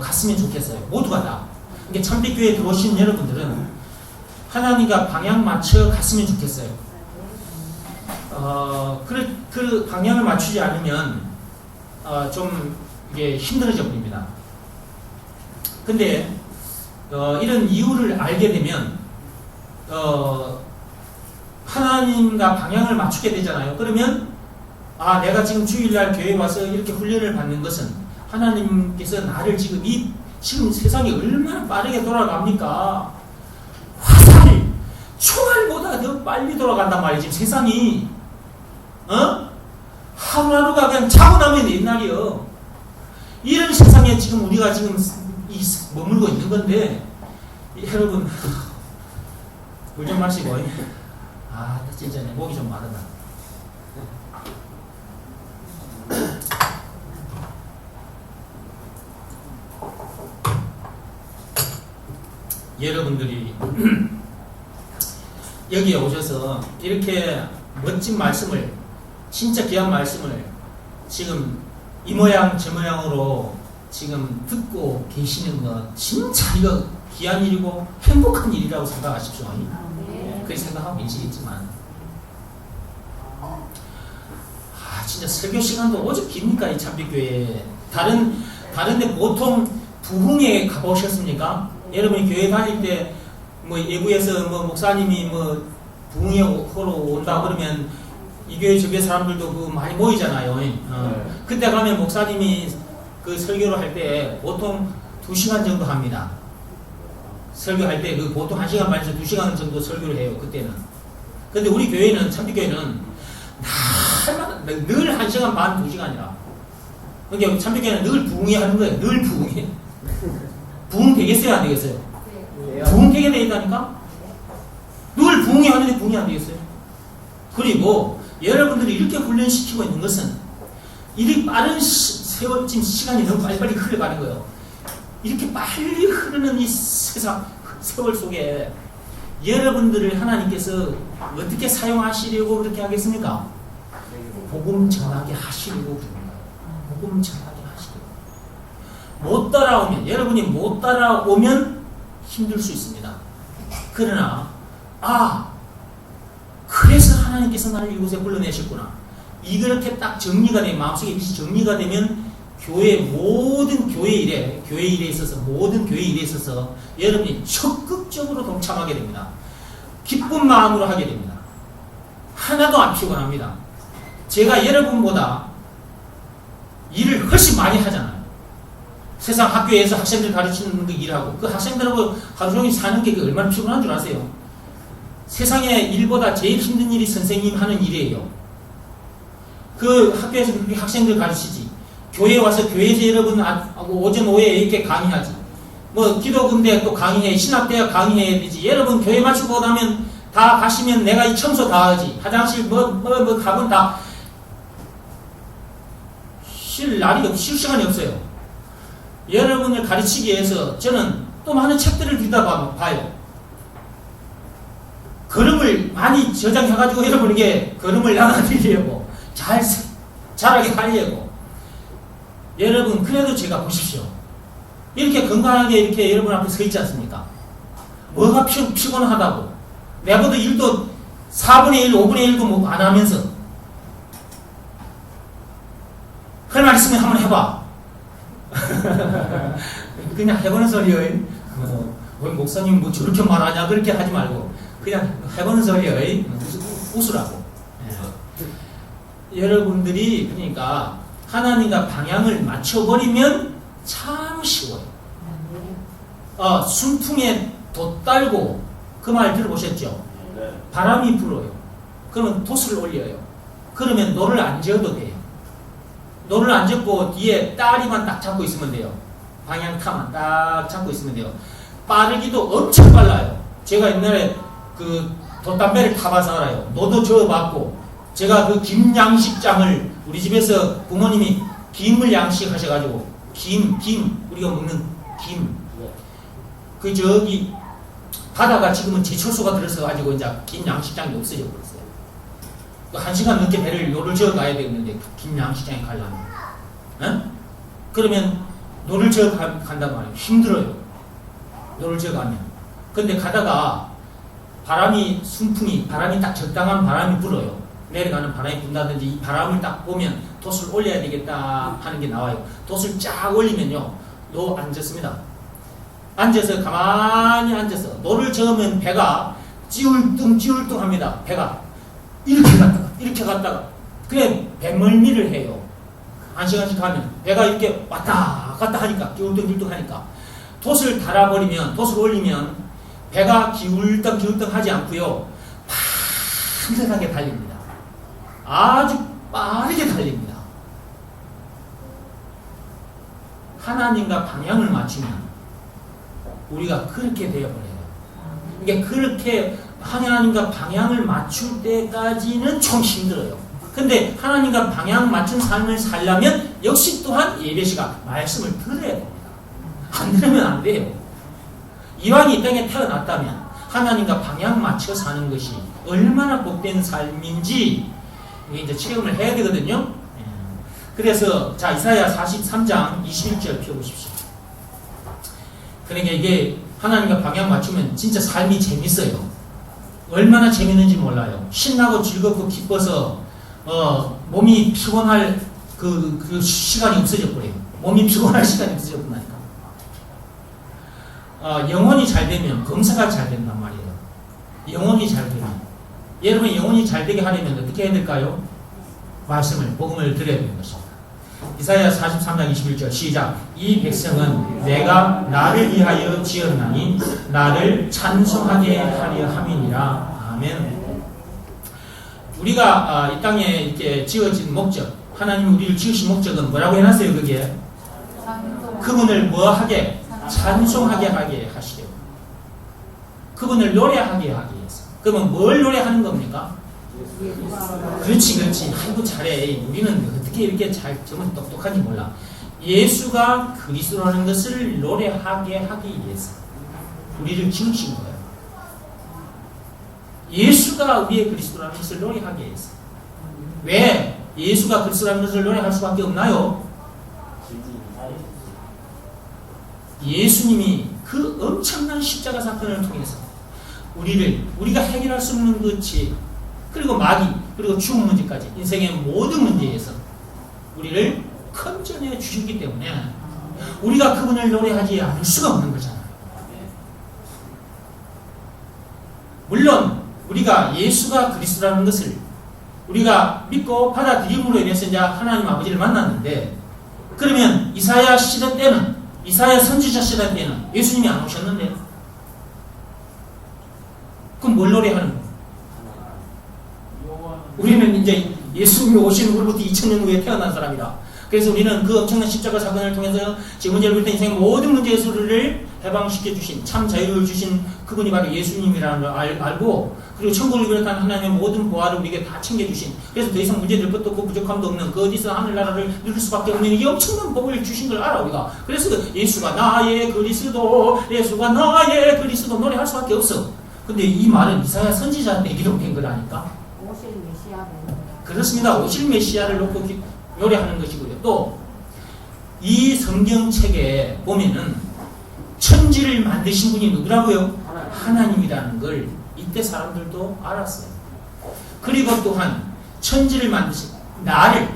갔으면 좋겠어요. 모두가 다. 이게 참빛교회에 들어오신 여러분들은 하나님과 방향 맞춰 갔으면 좋겠어요. 그 방향을 맞추지 않으면 좀 이게 힘들어져 버립니다. 근데 이런 이유를 알게 되면 하나님과 방향을 맞추게 되잖아요. 그러면 내가 지금 주일날 교회에 와서 이렇게 훈련을 받는 것은 하나님께서 나를 지금 세상이 얼마나 빠르게 돌아갑니까? 화살, 총알보다 더 빨리 돌아간단 말이에요. 지금 세상이 하루하루가 그냥 자고 나면 옛날이요. 이런 세상에 지금 우리가 지금 머물고 있는 건데 여러분 물 좀 마시고 진짜 내 목이 좀 마르다. 여러분들이 여기에 오셔서 이렇게 멋진 말씀을 진짜 귀한 말씀을 지금 이 모양 저 모양으로 지금 듣고 계시는 것 진짜 이거 귀한 일이고 행복한 일이라고 생각하십시오. 그렇게 생각하고 계시겠지만 진짜 설교 시간도 오죽 깁니까 이 참빛교회. 다른데 보통 부흥회 가보셨습니까? 여러분이 교회 다닐 때 뭐 예부에서 뭐 목사님이 뭐 부흥회 하러 온다 그러면 이 교회 저 교회 사람들도 그 많이 모이잖아요. 그때 가면 목사님이 그 설교를 할 때 보통 2시간 정도 합니다. 설교할 때 그 보통 1시간 반에서 2시간 정도 설교를 해요. 그때는. 근데 우리 교회는 참빛교회는 날마다 늘 1시간 반 2시간이라. 그러니까 참빛교회는 늘 부흥회 하는 거예요. 늘 부흥회. 부흥 되겠어요? 안 되겠어요? 부흥 되게 돼 있다니까? 늘 부흥회 하는데 부흥이 안 되겠어요? 그리고 여러분들이 이렇게 훈련시키고 있는 것은 이리 빠른 지금 시간이 너무 빨리빨리 흘러가는 거예요. 이렇게 빨리 흐르는 이 세상 세월 속에 여러분들을 하나님께서 어떻게 사용하시려고 그렇게 하겠습니까? 복음 전하게 하시려고 그럽니다. 복음 전하게 하시려고. 못 따라오면, 여러분이 못 따라오면 힘들 수 있습니다. 그러나 그래서 하나님께서 나를 이곳에 불러내셨구나. 이렇게 딱 정리가 되면, 마음속에 빛이 정리가 되면 모든 교회 일에 있어서 여러분이 적극적으로 동참하게 됩니다. 기쁜 마음으로 하게 됩니다. 하나도 안 피곤합니다. 제가 여러분보다 일을 훨씬 많이 하잖아요. 세상 학교에서 학생들 가르치는 그 일하고 그 학생들하고 하루 종일 사는 게 얼마나 피곤한 줄 아세요? 세상의 일보다 제일 힘든 일이 선생님 하는 일이에요. 그 학교에서 그렇게 학생들 가르치지. 교회에 와서 교회에서 여러분 오전 오후에 이렇게 강의하지. 뭐 기도군대 또 강의해, 신학대학 강의해야 되지. 여러분 교회 마치고 나면 다 가시면 내가 이 청소 다 하지. 화장실 뭐 가면 다 쉴 시간이 없어요. 여러분을 가르치기 위해서 저는 또 많은 책들을 뒤다 봐요. 걸음을 많이 저장해가지고 여러분에게 걸음을 나눠드리려고 잘하게 하려고. 여러분 그래도 제가 보십시오. 이렇게 건강하게 이렇게 여러분 앞에 서 있지 않습니까? 뭐가 피곤하다고. 내보다 일도 4분의 1, 5분의 1도 뭐 안 하면서. 할 말 있으면 한번 해봐. 그냥 해보는 소리예요. 왜 목사님 뭐 저렇게 말하냐 그렇게 하지 말고 그냥 해보는 소리예요. 웃으라고. 여러분들이 그러니까 하나님과 방향을 맞춰버리면 참 쉬워요. 순풍에 돛달고 그 말 들어보셨죠? 바람이 불어요. 그러면 돛을 올려요. 그러면 노를 안 저어도 돼요. 노를 안 젓고 뒤에 다리만 딱 잡고 있으면 돼요. 방향타만 딱 잡고 있으면 돼요. 빠르기도 엄청 빨라요. 제가 옛날에 그 돛담배를 타봐서 알아요. 노도 저어봤고 제가 그 김양식장을 우리 집에서 부모님이 김을 양식하셔가지고 김 우리가 먹는 김 그 저기 바다가 지금은 제철소가 들어서 가지고 이제 김 양식장이 없어져 버렸어요. 1시간 넘게 배를 노를 저어 가야 되는데 김 양식장에 가려면 그러면 노를 저어 간단 말이에요. 힘들어요. 노를 저어 가면. 근데 가다가 순풍이 바람이 딱 적당한 바람이 불어요. 내려가는 바람이 분다든지 이 바람을 딱 보면 돛을 올려야 되겠다 하는 게 나와요. 돛을 쫙 올리면요. 노 앉았습니다. 앉아서 가만히 앉아서 노를 저으면 배가 찌울뚱 합니다. 배가 이렇게 갔다가 그래 배멀미를 해요. 1시간씩 가면 배가 이렇게 왔다 갔다 하니까 찌울뚱 하니까 돛을 달아버리면 돛을 올리면 배가 기울떡 하지 않고요. 반듯하게 달립니다. 아주 빠르게 달립니다. 하나님과 방향을 맞추면 우리가 그렇게 되어버려요. 그러니까 그렇게 하나님과 방향을 맞출 때까지는 좀 힘들어요. 근데 하나님과 방향 맞춘 삶을 살려면 역시 또한 예배시간 말씀을 들어야 됩니다. 안 들으면 안 돼요. 이왕 이 땅에 태어났다면 하나님과 방향 맞춰 사는 것이 얼마나 복된 삶인지 이제 체험을 해야 되거든요. 그래서 자 이사야 43장 21절 펴보십시오. 그러니까 이게 하나님과 방향 맞추면 진짜 삶이 재밌어요. 얼마나 재밌는지 몰라요. 신나고 즐겁고 기뻐서 몸이 피곤할 그 시간이 없어져 버려요. 몸이 피곤할 시간이 없어져 버린다니까. 영혼이 잘 되면 검사가 잘 된단 말이에요. 영혼이 잘 되면. 여러분 영혼이 잘 되게 하려면 어떻게 해야 될까요? 복음을 드려야 되는 것입니다. 이사야 43장 21절 시작. 이 백성은 내가 나를 위하여 지었나니 나를 찬송하게 하려 함이니라. 아멘. 우리가 이 땅에 이렇게 지어진 목적, 하나님 우리를 지으신 목적은 뭐라고 해놨어요? 그게 그분을 뭐하게? 찬송하게 하게 하시려. 그분을 노래하게 하기 위해서. 그러면 뭘 노래하는 겁니까? 그렇지. 아이고 잘해. 우리는 어떻게 이렇게 정말 똑똑한지 몰라. 예수가 그리스도라는 것을 노래하게 하기 위해서 우리를 지으신 거예요. 예수가 우리의 그리스도라는 것을 노래하기 위해서. 왜 예수가 그리스도라는 것을 노래할 수밖에 없나요? 예수님이 그 엄청난 십자가 사건을 통해서 우리가 해결할 수 없는 그 죄, 그리고 마귀, 그리고 죽음 문제까지 인생의 모든 문제에서 우리를 건져내 주셨기 때문에 우리가 그분을 노래하지 않을 수가 없는 거잖아요. 물론 우리가 예수가 그리스도라는 것을 우리가 믿고 받아들임으로 인해서 이제 하나님 아버지를 만났는데, 그러면 이사야 시대 때는, 이사야 선지자 시대 때는 예수님이 안 오셨는데 그럼 뭘 노래하는 거예요? 우리는 이제 예수님이 오신 후로부터 2000년 후에 태어난 사람이다. 그래서 우리는 그 엄청난 십자가 사건을 통해서 제 문제를 부터 인생의 모든 문제에서 우리를 해방시켜 주신, 참 자유를 주신 그분이 바로 예수님이라는 걸 알고, 그리고 천국을 비롯한 하나님의 모든 보화를 우리에게 다 챙겨주신, 그래서 더 이상 문제될 것도 없고 부족함도 없는 그 어디서 하늘나라를 누릴 수밖에 없는 이 엄청난 복을 주신 걸 알아 우리가. 그래서 예수가 나의 그리스도, 예수가 나의 그리스도 노래할 수밖에 없어. 근데 이 말은 이사야 선지자한테 기록된 거라니까. 오실 메시아는 그렇습니다. 오실 메시아를 놓고 노래하는 것이고요. 또 이 성경책에 보면은 천지를 만드신 분이 누구라고요? 하나님이라는 걸 이때 사람들도 알았어요. 그리고 또한 천지를 만드신 나를,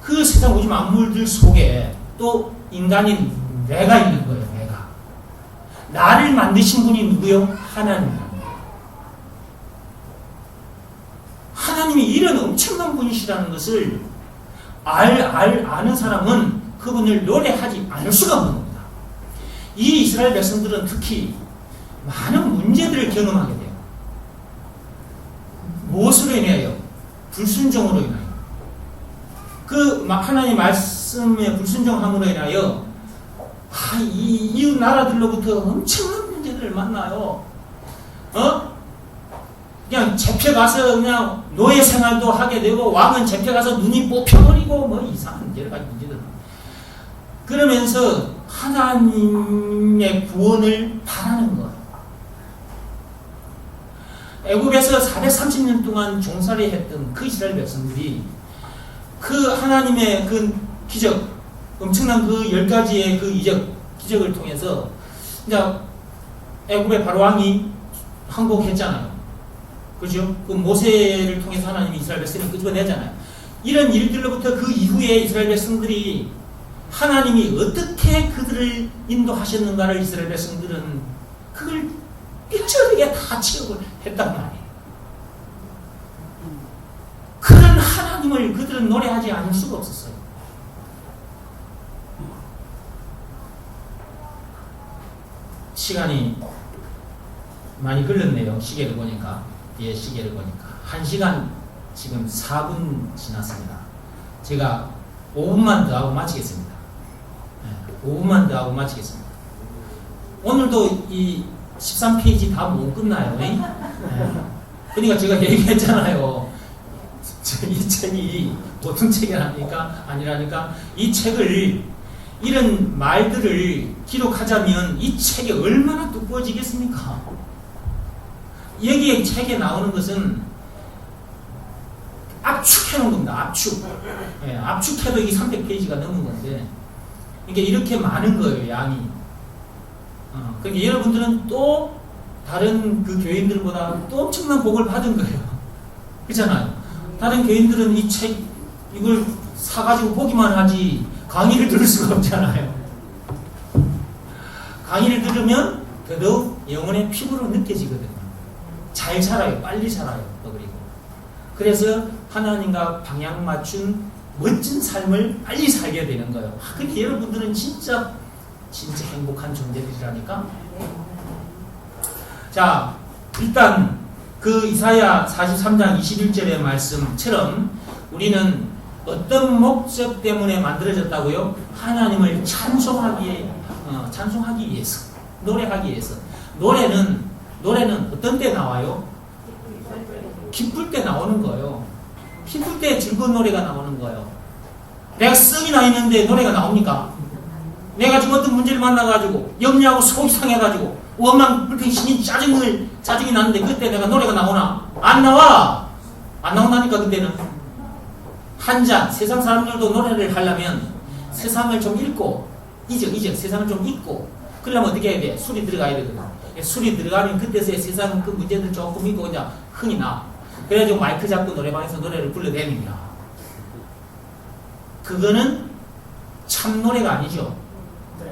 그 세상 우주 만물들 속에 또 인간인 내가 있는 거예요. 내가. 나를 만드신 분이 누구요? 하나님이라는 거예요. 하나님이 이런 엄청난 분이시라는 것을 아는 사람은 그분을 노래하지 않을 수가 없는 겁니다. 이 이스라엘 백성들은 특히 많은 문제들을 경험하게 돼요. 무엇으로 인하여? 불순종으로 인하여. 그 하나님 말씀에 불순종함으로 인하여 이웃 나라들로부터 엄청난 문제들을 만나요. 그냥 잡혀가서 그냥 노예 생활도 하게 되고, 왕은 잡혀가서 눈이 뽑혀버리고 뭐 이상한 여러 가지 문제들. 그러면서 하나님의 구원을 바라는 거예요. 애굽에서 430년 동안 종살이 했던 그 이스라엘 백성들이 그 하나님의 그 기적, 엄청난 그 10가지의 그 기적을 통해서 이제 애굽의 바로왕이 항복했잖아요. 그죠? 그 모세를 통해서 하나님이 이스라엘 백성을 끄집어내잖아요. 이런 일들로부터 그 이후에 이스라엘 백성들이 하나님이 어떻게 그들을 인도하셨는가를 이스라엘 백성들은 그걸 삐처리게 다 취업을 했단 말이에요. 그런 하나님을 그들은 노래하지 않을 수가 없었어요. 시간이 많이 걸렸네요. 시계를 보니까. 뒤에 시계를 보니까 1시간 지금 4분 지났습니다. 제가 5분만 더 하고 마치겠습니다. 5분만 더 하고 마치겠습니다. 오늘도 이 13페이지 다 못 끝나요. 그러니까 제가 얘기했잖아요. 이 책이 보통 책이 아니라니까 이 책을, 이런 말들을 기록하자면 이 책이 얼마나 두꺼워지겠습니까? 여기에 책에 나오는 것은 압축해놓은 겁니다. 압축. 압축해도 이게 300페이지가 넘은 건데, 이게 이렇게 많은 거예요, 양이. 그러니까 여러분들은 또 다른 그 교인들보다 또 엄청난 복을 받은 거예요. 그렇잖아요. 다른 교인들은 이 책 이걸 사가지고 보기만 하지 강의를 들을 수가 없잖아요. 강의를 들으면 더더욱 영혼의 피부로 느껴지거든요. 잘 살아요. 빨리 살아요. 또 그리고. 그래서 하나님과 방향 맞춘 멋진 삶을 빨리 살게 되는 거예요. 근데 여러분들은 진짜 행복한 존재들이라니까. 자, 일단 그 이사야 43장 21절의 말씀처럼 우리는 어떤 목적 때문에 만들어졌다고요? 하나님을 찬송하기 위해서, 노래하기 위해서. 노래는 어떤 때 나와요? 기쁠 때 나오는 거예요. 기쁠 때 즐거운 노래가 나오는 거예요. 내가 썩이 나 있는데 노래가 나옵니까? 내가 지금 어떤 문제를 만나가지고 염려하고 속이 상해가지고 원망, 불평, 신이 짜증이 나는데 그때 내가 노래가 나오나? 안 나와! 안 나온다니까. 그때는 한 잔, 세상 사람들도 노래를 하려면 세상을 좀 잊고 세상을 좀 잊고 그러려면 어떻게 해야 돼? 술이 들어가야 되거든. 술이 들어가면 그때서야 세상 그 문제들 조금 잊고 그냥 흥이 나. 그래가지고 마이크 잡고 노래방에서 노래를 불러대는 거야. 그거는 참 노래가 아니죠.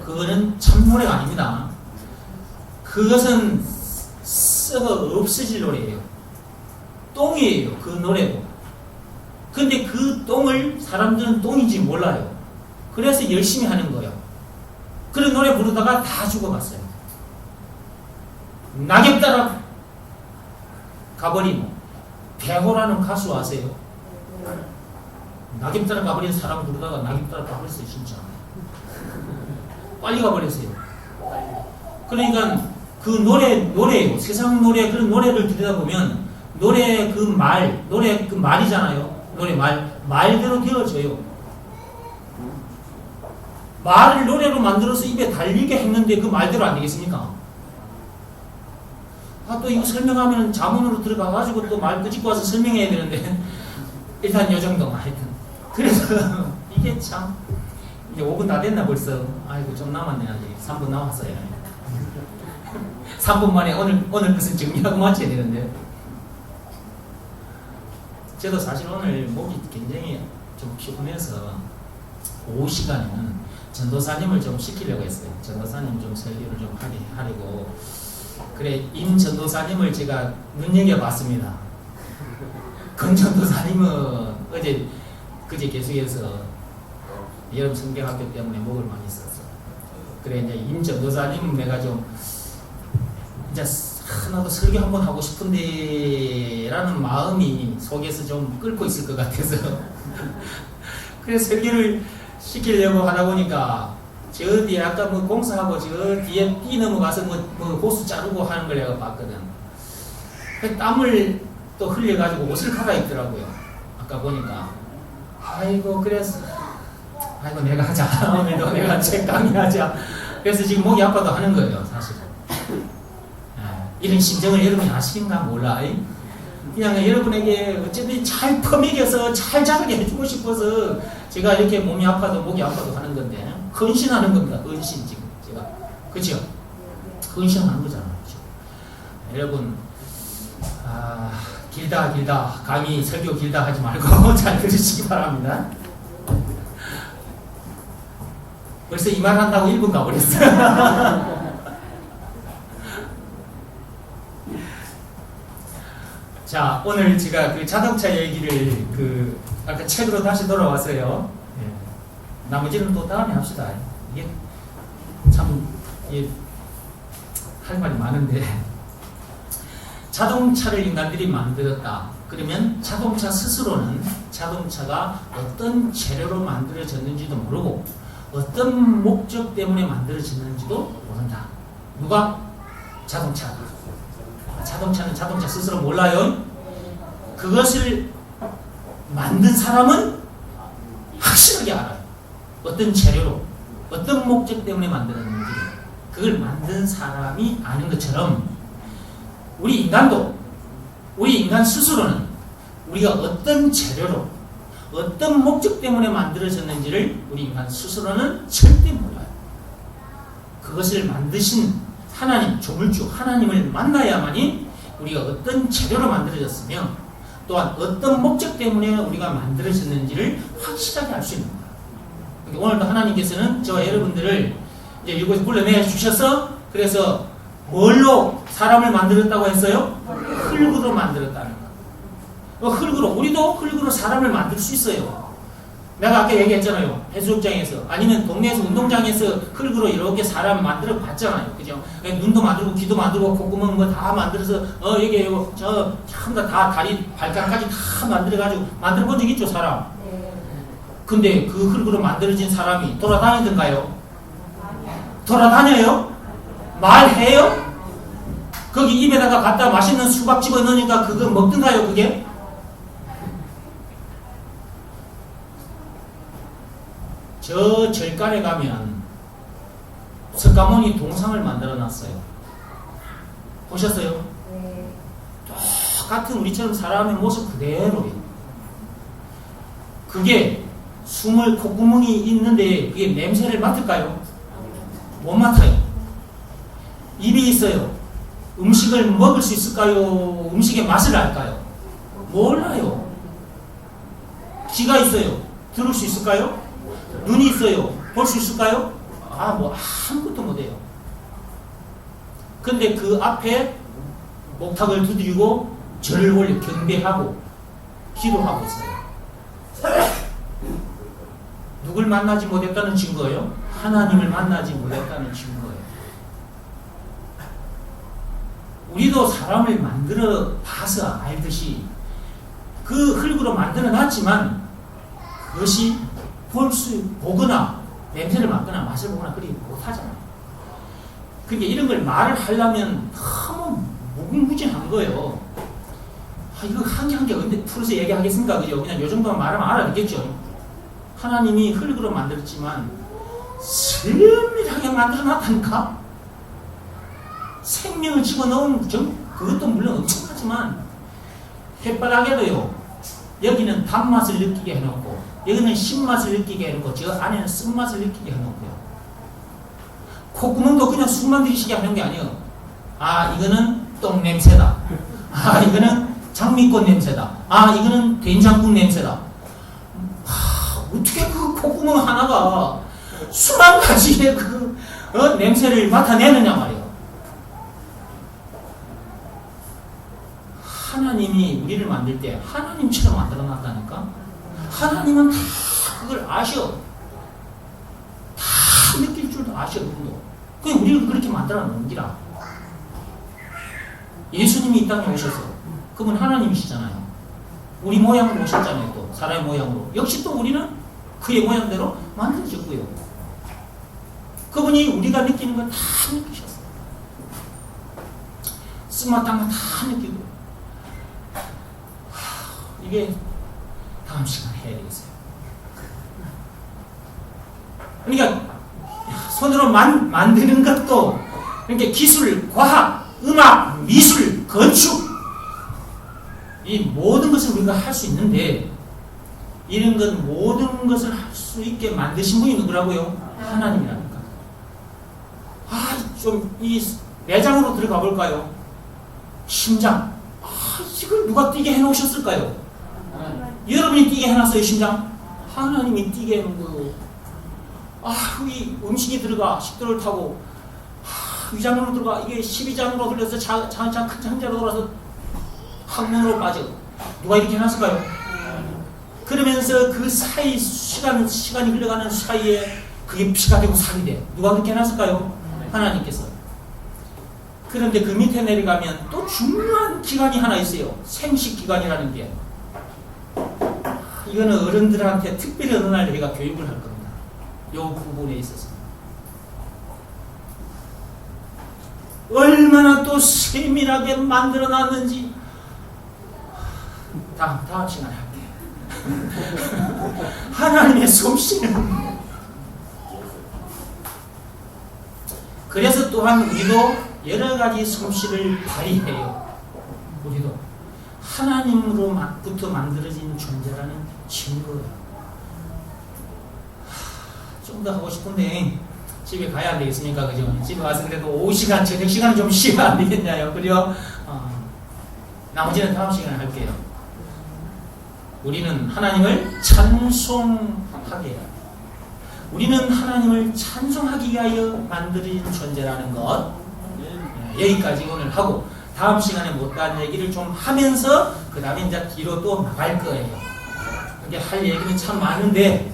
그거는 참 노래가 아닙니다. 그것은 썩어 없어질 노래예요. 똥이에요. 그 노래도. 근데 그 똥을 사람들은 똥인지 몰라요. 그래서 열심히 하는 거예요. 그런 노래 부르다가 다 죽어갔어요. 낙엽 따라 가버린 배호라는 가수 아세요? 낙엽 따라 가버린 사람 부르다가 낙엽 따라 가버렸어요. 진짜 빨리 가버렸어요. 그러니까 그 노래예요. 세상 노래, 그런 노래를 들으다 보면 노래 그 말이잖아요. 노래 말대로 되어져요. 말을 노래로 만들어서 입에 달리게 했는데 그 말대로 안 되겠습니까? 또 이거 설명하면 자문으로 들어가가지고 또 말 끄집고 와서 설명해야 되는데 일단 요 정도만 하여튼. 그래서 이게 참 이제 5분 다 됐나 벌써. 아이고 좀 남았네. 아직 3분 남았어요. 3분 만에 오늘 것은 정리하고 마쳐야 되는데. 저도 사실 오늘 목이 굉장히 좀 피곤해서 오후 시간에는 전도사님을 좀 시키려고 했어요. 전도사님 좀 설교를 좀 하려고. 그래, 임 전도사님을 제가 눈여겨봤습니다. 건 전도사님은 그제 계속해서 여름 성경학교 때문에 목을 많이 썼어. 그래, 이제 임 전도사님 내가 좀 이제 나도 설교 한번 하고 싶은데 라는 마음이 속에서 좀 끓고 있을 것 같아서 그래서 설교를 시키려고 하다 보니까 저 뒤에 아까 뭐 공사하고 저 뒤에 띠 넘어가서 뭐 호수 자르고 하는 걸 내가 봤거든. 땀을 또 흘려가지고 옷을 갈아입더라고요. 아까 보니까. 아이고 그래서 아이고 내가 하자. 오늘도 내가 책 강의하자. 그래서 지금 목이 아파도 하는 거예요. 사실. 이런 심정을 여러분이 아시는가 몰라. 그냥 여러분에게 어쨌든 잘 퍼먹여서 잘 자라게 해주고 싶어서 제가 이렇게 몸이 아파도 목이 아파도 하는 건데 헌신하는 겁니다. 헌신 지금 제가 그렇죠? 헌신하는 거잖아요. 그렇죠? 여러분 길다 강의 설교 길다 하지 말고 잘 들으시기 바랍니다. 벌써 이 말 한다고 1분 가버렸어요. 자, 오늘 제가 그 자동차 얘기를 아까 책으로 다시 돌아왔어요. 예. 나머지는 또 다음에 합시다. 이게 참, 할 말이 많은데. 자동차를 인간들이 만들었다. 그러면 자동차 스스로는 자동차가 어떤 재료로 만들어졌는지도 모르고 어떤 목적 때문에 만들어졌는지도 모른다. 누가? 자동차가. 자동차는 자동차 스스로 몰라요. 그것을 만든 사람은 확실하게 알아요. 어떤 재료로, 어떤 목적 때문에 만들었는지 그걸 만든 사람이 아는 것처럼 우리 인간 스스로는 우리가 어떤 재료로, 어떤 목적 때문에 만들어졌는지를 우리 인간 스스로는 절대 몰라요. 그것을 만드신 하나님, 조물주 하나님을 만나야만이 우리가 어떤 재료로 만들어졌으며 또한 어떤 목적 때문에 우리가 만들어졌는지를 확실하게 알 수 있는 거예요. 그러니까 오늘도 하나님께서는 저와 여러분들을 이제 이곳에 불러내 주셔서 그래서 뭘로 사람을 만들었다고 했어요? 흙으로 만들었다는 거. 흙으로, 우리도 흙으로 사람을 만들 수 있어요. 내가 아까 얘기했잖아요. 해수욕장에서 아니면 동네에서 운동장에서 흙으로 이렇게 사람 만들어 봤잖아요. 그죠? 눈도 만들고 귀도 만들고 콧구멍 뭐 다 만들어서 여기 저 전부 다 다리 발가락까지 다 만들어가지고 만들어 본 적 있죠, 사람. 근데 그 흙으로 만들어진 사람이 돌아다니던가요? 돌아다녀요? 말해요? 거기 입에다가 갖다 맛있는 수박 집어넣으니까 그거 먹던가요, 그게? 저 절간에 가면 석가모니 동상을 만들어 놨어요. 보셨어요? 똑같은 우리처럼 사람의 모습 그대로예요. 그게 숨을 콧구멍이 있는데 그게 냄새를 맡을까요? 못 맡아요. 입이 있어요. 음식을 먹을 수 있을까요? 음식의 맛을 알까요? 몰라요. 귀가 있어요. 들을 수 있을까요? 눈이 있어요. 볼 수 있을까요? 뭐 아무것도 못해요. 근데 그 앞에 목탁을 두드리고 절을 올려 경배하고 기도하고 있어요. 누굴 만나지 못했다는 증거예요? 하나님을 만나지 못했다는 증거예요. 우리도 사람을 만들어 봐서 알듯이 그 흙으로 만들어 놨지만 그것이 보거나 냄새를 맡거나 맛을 보거나 그리 못하잖아요. 그러니까 이런 걸 말을 하려면 너무 무궁무진한 거예요. 이거 한 개 근데 풀어서 얘기하겠습니까? 그죠? 그냥 요 정도만 말하면 알아듣겠죠. 하나님이 흙으로 만들었지만 세밀하게 만들어 놨다니까? 생명을 집어넣은 그것도 물론 엄청나지만 햇바닥에도요, 여기는 단맛을 느끼게 해놓고 여기는 신맛을 느끼게 해놓고 저 안에는 쓴맛을 느끼게 해놓고요. 콧구멍도 그냥 숨만 들이쉬게 하는 게 아니에요. 이거는 똥 냄새다. 이거는 장미꽃 냄새다. 이거는 된장국 냄새다. 어떻게 그 콧구멍 하나가 수만 가지의 그 냄새를 맡아내느냐 말이에요. 하나님이 우리를 만들 때 하나님처럼 만들어 놨다니까? 하나님은 다 그걸 아셔. 다 느낄 줄도 아셔, 그분도. 그냥 우리를 그렇게 만들어 놓은 기라. 예수님이 이 땅에 오셔서 그분 하나님이시잖아요. 우리 모양으로 오셨잖아요, 또. 사람의 모양으로. 역시 또 우리는 그의 모양대로 만들어졌고요. 그분이 우리가 느끼는 걸 다 느끼셨어요. 쓴맛, 단맛 다 느끼고. 이게 다음 시간에 해야 되겠어요. 그러니까 손으로 만드는 것도 그러니까 기술, 과학, 음악, 미술, 건축 이 모든 것을 우리가 할 수 있는데 이런 것 모든 것을 할 수 있게 만드신 분이 누구라고요? 하나님이라니까. 좀 이 내장으로 들어가 볼까요? 심장. 이걸 누가 뛰게 해놓으셨을까요? 여러분이 뛰게 해놨어요, 심장? 하나님이 뛰게 해놓은 거예요. 이 음식이 들어가, 식도를 타고, 위장으로 들어가, 이게 12장으로 흘러서 큰 장자로 돌아서 항문으로 빠져. 누가 이렇게 해놨을까요? 그러면서 그 사이, 시간이 흘러가는 사이에 그게 피가 되고 살이 돼. 누가 그렇게 해놨을까요? 하나님께서. 그런데 그 밑에 내려가면 또 중요한 기관이 하나 있어요. 생식기관이라는 게. 이거는 어른들한테 특별히 어느 날 저희가 교육을 할 겁니다. 이 부분에 있어서. 얼마나 또 세밀하게 만들어 놨는지 다음 시간에 할게요. 하나님의 솜씨는. 그래서 또한 우리도 여러 가지 솜씨를 발휘해요. 우리도 하나님으로부터 만들어진 존재라는 증거예요. 좀 더 하고 싶은데 집에 가야 안 되겠습니까? 그죠? 집에 와서 그래도 오후 시간, 저녁 시간은 좀 쉬면 안 되겠냐요. 그래요? 나머지는 다음 시간에 할게요. 우리는 하나님을 찬송하게 해요. 우리는 하나님을 찬송하기 위하여 만들어진 존재라는 것. 여기까지 오늘 하고 다음 시간에 못다한 얘기를 좀 하면서 그 다음에 이제 뒤로 또 나갈 거예요. 이게 할 얘기는 참 많은데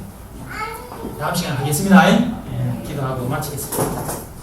다음 시간에 하겠습니다. 기도하고 마치겠습니다.